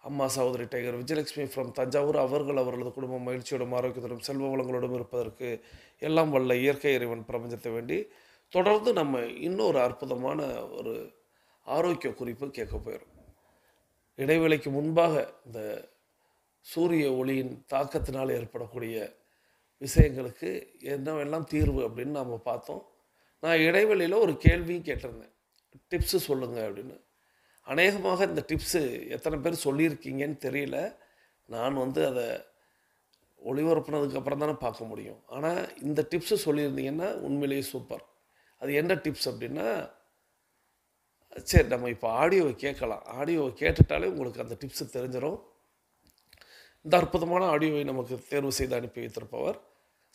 அம்மா சகோதரி டைகர் விஜயலட்சுமி ஃப்ரம் தஞ்சாவூர் அவர்களது குடும்பம் மகிழ்ச்சியோடும் ஆரோக்கியத்தோடும் செல்வ வளங்களோடும் இருப்பதற்கு எல்லாம் வல்ல இயற்கை இறைவன் பிரபஞ்சத்தை வேண்டி தொடர்ந்து நம்ம இன்னொரு அற்புதமான ஒரு ஆரோக்கிய குறிப்பு கேட்க போயிடும். இடைவேளைக்கு முன்பாக இந்த சூரிய ஒளியின் தாக்கத்தினால் ஏற்படக்கூடிய விஷயங்களுக்கு என்னவெல்லாம் தீர்வு அப்படின்னு நாம் பார்த்தோம். நான் இடைவெளியில் ஒரு கேள்வியும் கேட்டிருந்தேன், டிப்ஸு சொல்லுங்கள் அப்படின்னு. அநேகமாக இந்த டிப்ஸு எத்தனை பேர் சொல்லியிருக்கீங்கன்னு தெரியல. நான் அதை ஒளிபரப்புனதுக்கு அப்புறம் தானே பார்க்க முடியும். ஆனால் இந்த டிப்ஸு சொல்லியிருந்தீங்கன்னா உண்மையிலேயே சூப்பர். அது என்ன டிப்ஸ் அப்படின்னா, சரி நம்ம இப்போ ஆடியோவை கேட்கலாம். ஆடியோவை கேட்டுட்டாலே உங்களுக்கு அந்த டிப்ஸு தெரிஞ்சிடும். இந்த அற்புதமான ஆடியோவை நமக்கு தேர்வு செய்து அனுப்பி வைத்திருப்பவர்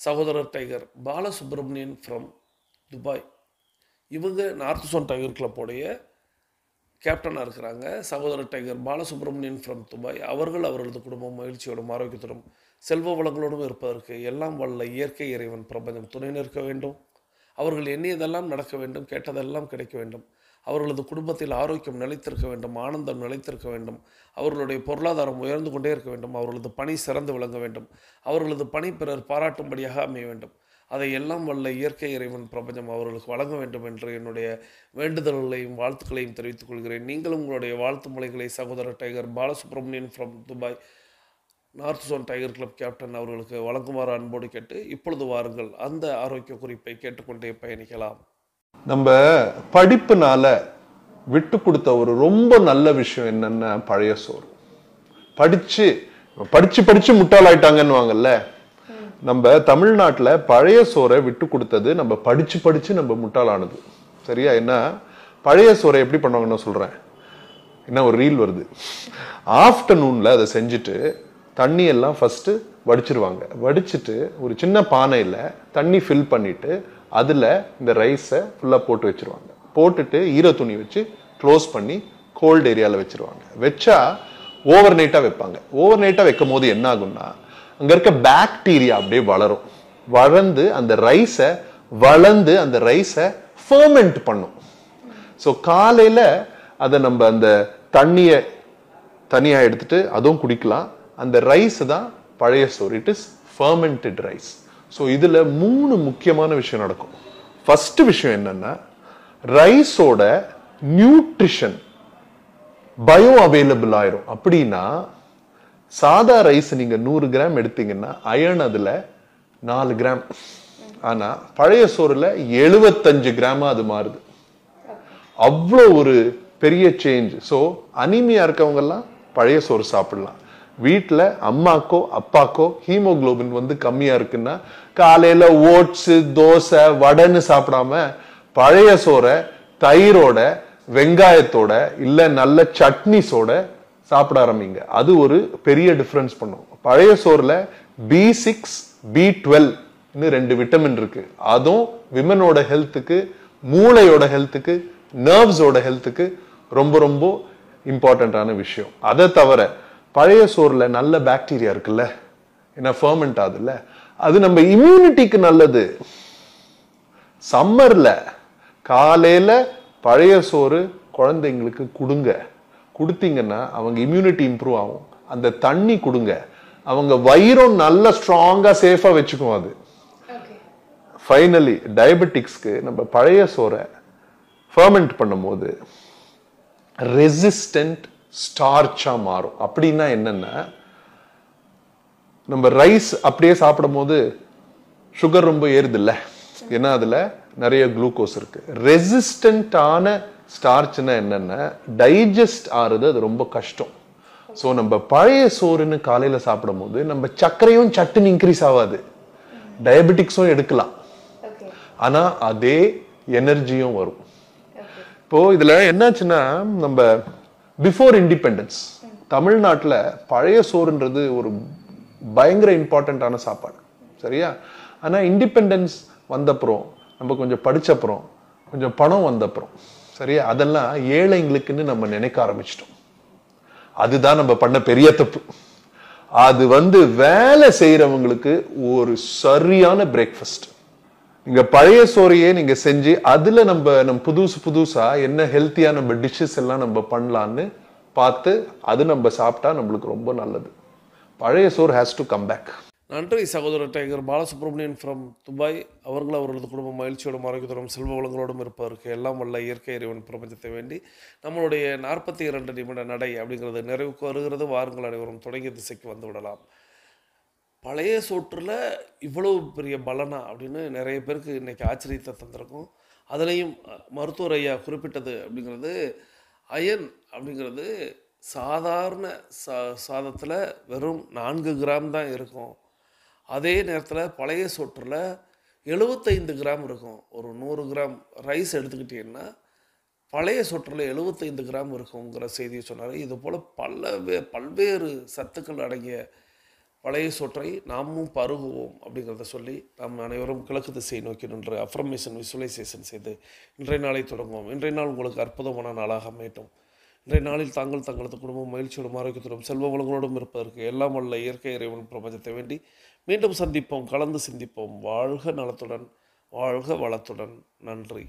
சகோதரர் டைகர் பாலசுப்ரமணியன் ஃப்ரம் துபாய். இவங்க நார்த் சோன் டைகர் கிளப்போடைய கேப்டனாக இருக்கிறாங்க. சகோதரர் டைகர் பாலசுப்ரமணியன் ஃப்ரம் துபாய் அவர்கள் அவர்களது குடும்பம் மகிழ்ச்சியோடும் ஆரோக்கியத்தோடும் செல்வ வளங்களோடும் இருப்பதற்கு எல்லாம் வல்ல இயற்கை இறைவன் பிரபஞ்சம் துணை நிற்க வேண்டும். அவர்கள் எண்ணியதெல்லாம் நடக்க வேண்டும், கேட்டதெல்லாம் கிடைக்க வேண்டும். அவர்களது குடும்பத்தில் ஆரோக்கியம் நிலைத்திருக்க வேண்டும், ஆனந்தம் நிலைத்திருக்க வேண்டும். அவர்களுடைய பொருளாதாரம் உயர்ந்து கொண்டே இருக்க வேண்டும். அவர்களது பணி சிறந்து விளங்க வேண்டும். அவர்களது பணி பிறர் பாராட்டும்படியாக அமைய வேண்டும். அதை எல்லாம் வல்ல இயற்கை இறைவன் பிரபஞ்சம் அவர்களுக்கு வழங்க வேண்டும் என்று என்னுடைய வேண்டுதல்களையும் வாழ்த்துக்களையும் தெரிவித்துக் கொள்கிறேன். நீங்களும் உங்களுடைய வாழ்த்து மொழிகளை சகோதரர் tiger Balasubramanian from Dubai north zone tiger club captain அவர்களுக்கு வழங்குமாறு அன்போடு கேட்டு இப்பொழுது வாருங்கள் அந்த ஆரோக்கிய குறிப்பை கேட்டுக்கொண்டே பயணிக்கலாம். நம்ம படிப்புனால விட்டு கொடுத்த ஒரு ரொம்ப நல்ல விஷயம் என்னன்னா பழைய சோறு. படிச்சு படிச்சு படிச்சு முட்டாளாயிட்டாங்கன்னு வாங்கல்ல, நம்ம தமிழ்நாட்டுல பழைய சோறை விட்டு கொடுத்தது நம்ம படிச்சு படிச்சு நம்ம முட்டாளானது. சரியா? என்ன பழைய சோறை எப்படி பண்ணுவாங்கன்னு சொல்றேன். என்ன ஒரு ரீல் வருது, ஆஃப்டர்நூன்ல அதை செஞ்சுட்டு தண்ணி எல்லாம் ஃபர்ஸ்ட் வடிச்சிருவாங்க. வடிச்சிட்டு ஒரு சின்ன பானையில தண்ணி ஃபில் பண்ணிட்டு அதுல இந்த ரைஸை ஃபுல்லா போட்டு வச்சிருவாங்க. போட்டுட்டு ஈர துணி வச்சு க்ளோஸ் பண்ணி கோல்டு ஏரியால வச்சிருவாங்க. வச்சா ஓவர் நைட்டா வைப்பாங்க. ஓவர் நைட்டா வைக்கும் போது என்ன ஆகும்னா, அங்க இருக்க பாக்டீரியா அப்படியே வளரும். வளர்ந்து அந்த ரைஸை ஃபெர்மெண்ட் பண்ணும். ஸோ காலையில அதை நம்ம அந்த தண்ணியை தனியா எடுத்துட்டு அதுவும் குடிக்கலாம். அந்த ரைஸ் தான் பழைய சோறு. It is fermented rice. So இதுல 3 முக்கியமான விஷயம் நடக்கும். ஃபர்ஸ்ட் விஷயம் என்னன்னா, ரைஸோட நியூட்ரிஷன் பயோ அவைலபிள் ஆயிரும். அப்படின்னா சாதா ரைஸ் நீங்க 100 கிராம் எடுத்தீங்கன்னா அயர்ன் அதுல 4 கிராம். ஆனா பழைய சோறுல 75 கிராமா அது மாறுது. அவ்வளோ ஒரு பெரிய சேஞ்ச். ஸோ அனீமியா இருக்கவங்க எல்லாம் பழைய சோறு சாப்பிடலாம். வீட்டுல அம்மாக்கோ அப்பாக்கோ ஹீமோகுளோபின் கம்மியா இருக்குன்னா காலையில ஓட்ஸ் தோசை வடைன்னு சாப்பிடாம பழைய சோறை தயிரோட வெங்காயத்தோட இல்ல நல்ல சட்னிஸோட சாப்பிட ஆரம்பிங்க. அது ஒரு பெரிய டிஃபரன்ஸ் பண்ணும். பழைய சோறுல B6 B12 2 விட்டமின் இருக்கு. அதுவும் விமனோட ஹெல்த்துக்கு, மூளையோட ஹெல்த்துக்கு, நர்வ்ஸோட ஹெல்த்துக்கு ரொம்ப ரொம்ப இம்பார்ட்டன்டான விஷயம். அதை தவிர பழைய சோறுல நல்ல பாக்டீரியா இருக்குல்ல, என்ன ஃபெர்மெண்ட் ஆகுதுல்ல, அது நம்ம இம்யூனிட்டிக்கு நல்லது. சம்மர்ல காலையில பழைய சோறு குழந்தைங்களுக்கு கொடுங்க. கொடுத்தீங்கன்னா அவங்க இம்யூனிட்டி இம்ப்ரூவ் ஆகும். அந்த தண்ணி கொடுங்க, அவங்க வயிறும் நல்ல ஸ்ட்ராங்கா சேஃபா வச்சுக்கும். அது ஃபைனலி டயபெட்டிக்ஸ்க்கு நம்ம பழைய சோறை ஃபெர்மெண்ட் பண்ணும்போது ரெசிஸ்டன்ட் ஸ்டார்ச்சா மாறும். அப்படின்னா என்னன்னா, நம்ம ரைஸ் அப்படியே சாப்பிடும் போது சுகர் ரொம்ப ஏறுது இல்ல, ஏன்னா அதுல நிறைய குளுக்கோஸ் இருக்கு. ரெசிஸ்டன்டான ஸ்டார்ச்னா என்னன்னா, டைஜஸ்ட் ஆறுது அது ரொம்ப கஷ்டம். ஸோ நம்ம பழைய சோறுன்னு காலையில சாப்பிடும் போது நம்ம சர்க்கரையும் சட்டுன்னு இன்க்ரீஸ் ஆகாது, டயபெட்டிக்ஸும் எடுக்கலாம், ஆனா அதே எனர்ஜியும் வரும். இப்போ இதுல என்னாச்சுன்னா, நம்ம பிஃபோர் இண்டிபெண்டன்ஸ் தமிழ்நாட்டில் பழைய சோறுன்றது ஒரு பயங்கர இம்பார்ட்டன்டான சாப்பாடு. சரியா? ஆனா இண்டிபெண்டன்ஸ் வந்தப்புறம், நம்ம கொஞ்சம் படிச்சப்புறம், கொஞ்சம் பணம் வந்தப்புறம், சரியா, அதெல்லாம் ஏழைங்களுக்குன்னு நம்ம நினைக்க ஆரம்பிச்சிட்டோம். அதுதான் நம்ம பண்ண பெரிய தப்பு. அது வேலை செய்யறவங்களுக்கு ஒரு சரியான பிரேக்ஃபாஸ்ட். நீங்க பழைய சோறையே நீங்க செஞ்சு அதுல நம்ம புதுசா என்ன ஹெல்த்தியா நம்ம டிஷ்ஷஸ் எல்லாம் நம்ம பண்ணலான்னு பார்த்து அது நம்ம சாப்பிட்டா நம்மளுக்கு ரொம்ப நல்லது. பழைய சோறு ஹேஸ் டு கம் பேக். நன்றி சகோதரர் டைகர் பாலசுப்ரமணியன் ஃப்ரம் துபாய். அவர்களது குடும்பம் மகிழ்ச்சியோடும் ஆரோக்கியத்தோடும் செல்வ வளங்களோடும் இருப்பதற்கு எல்லாம் வல்ல இயற்கை இறைவன் பிரபஞ்சத்தை வேண்டி நம்மளுடைய 42 நிமிட நடை அப்படிங்கிறது நிறைவுக்கு வருகிறது. வாருங்கள் அனைவரும் தொடங்கிய திசைக்கு வந்து விடலாம். பழைய சோற்றில் இவ்வளவு பெரிய பலனா அப்படின்னு நிறைய பேருக்கு இன்றைக்கி ஆச்சரியத்தை தந்திருக்கும். அதுலேயும் மருத்துவர் ஐயா குறிப்பிட்டது அப்படிங்கிறது அயன் அப்படிங்கிறது சாதாரண சாதத்தில் வெறும் 4 கிராம் தான் இருக்கும். அதே நேரத்தில் பழைய சோற்றில் 75 கிராம் இருக்கும். ஒரு 100 கிராம் ரைஸ் எடுத்துக்கிட்டிங்கன்னா பழைய சோற்றில் 75 கிராம் இருக்குங்கிற செய்தியை சொன்னார். இது போல் பல்வேறு சத்துக்கள் அடங்கிய பழைய சோற்றை நாமும் பருகுவோம் அப்படிங்கிறத சொல்லி நாம் அனைவரும் கிழக்கு திசையை நோக்கி நின்று அஃபர்மேஷன் விசுவலைசேஷன் செய்து இன்றைய நாளை தொடங்குவோம். இன்றைய நாள் உங்களுக்கு அற்புதமான நாளாக அமையட்டும். இன்றைய நாளில் தாங்கள் தங்களது குடும்பம் மகிழ்ச்சியோடும் ஆரோக்கியத்தோடும் செல்வ வளங்களோடும் இருப்பதற்கு எல்லாம் வல்ல இயற்கை இறைவன் பிரபஞ்சத்தை வேண்டி மீண்டும் சந்திப்போம், கலந்து சிந்திப்போம். வாழ்க நலத்துடன், வாழ்க வளத்துடன். நன்றி.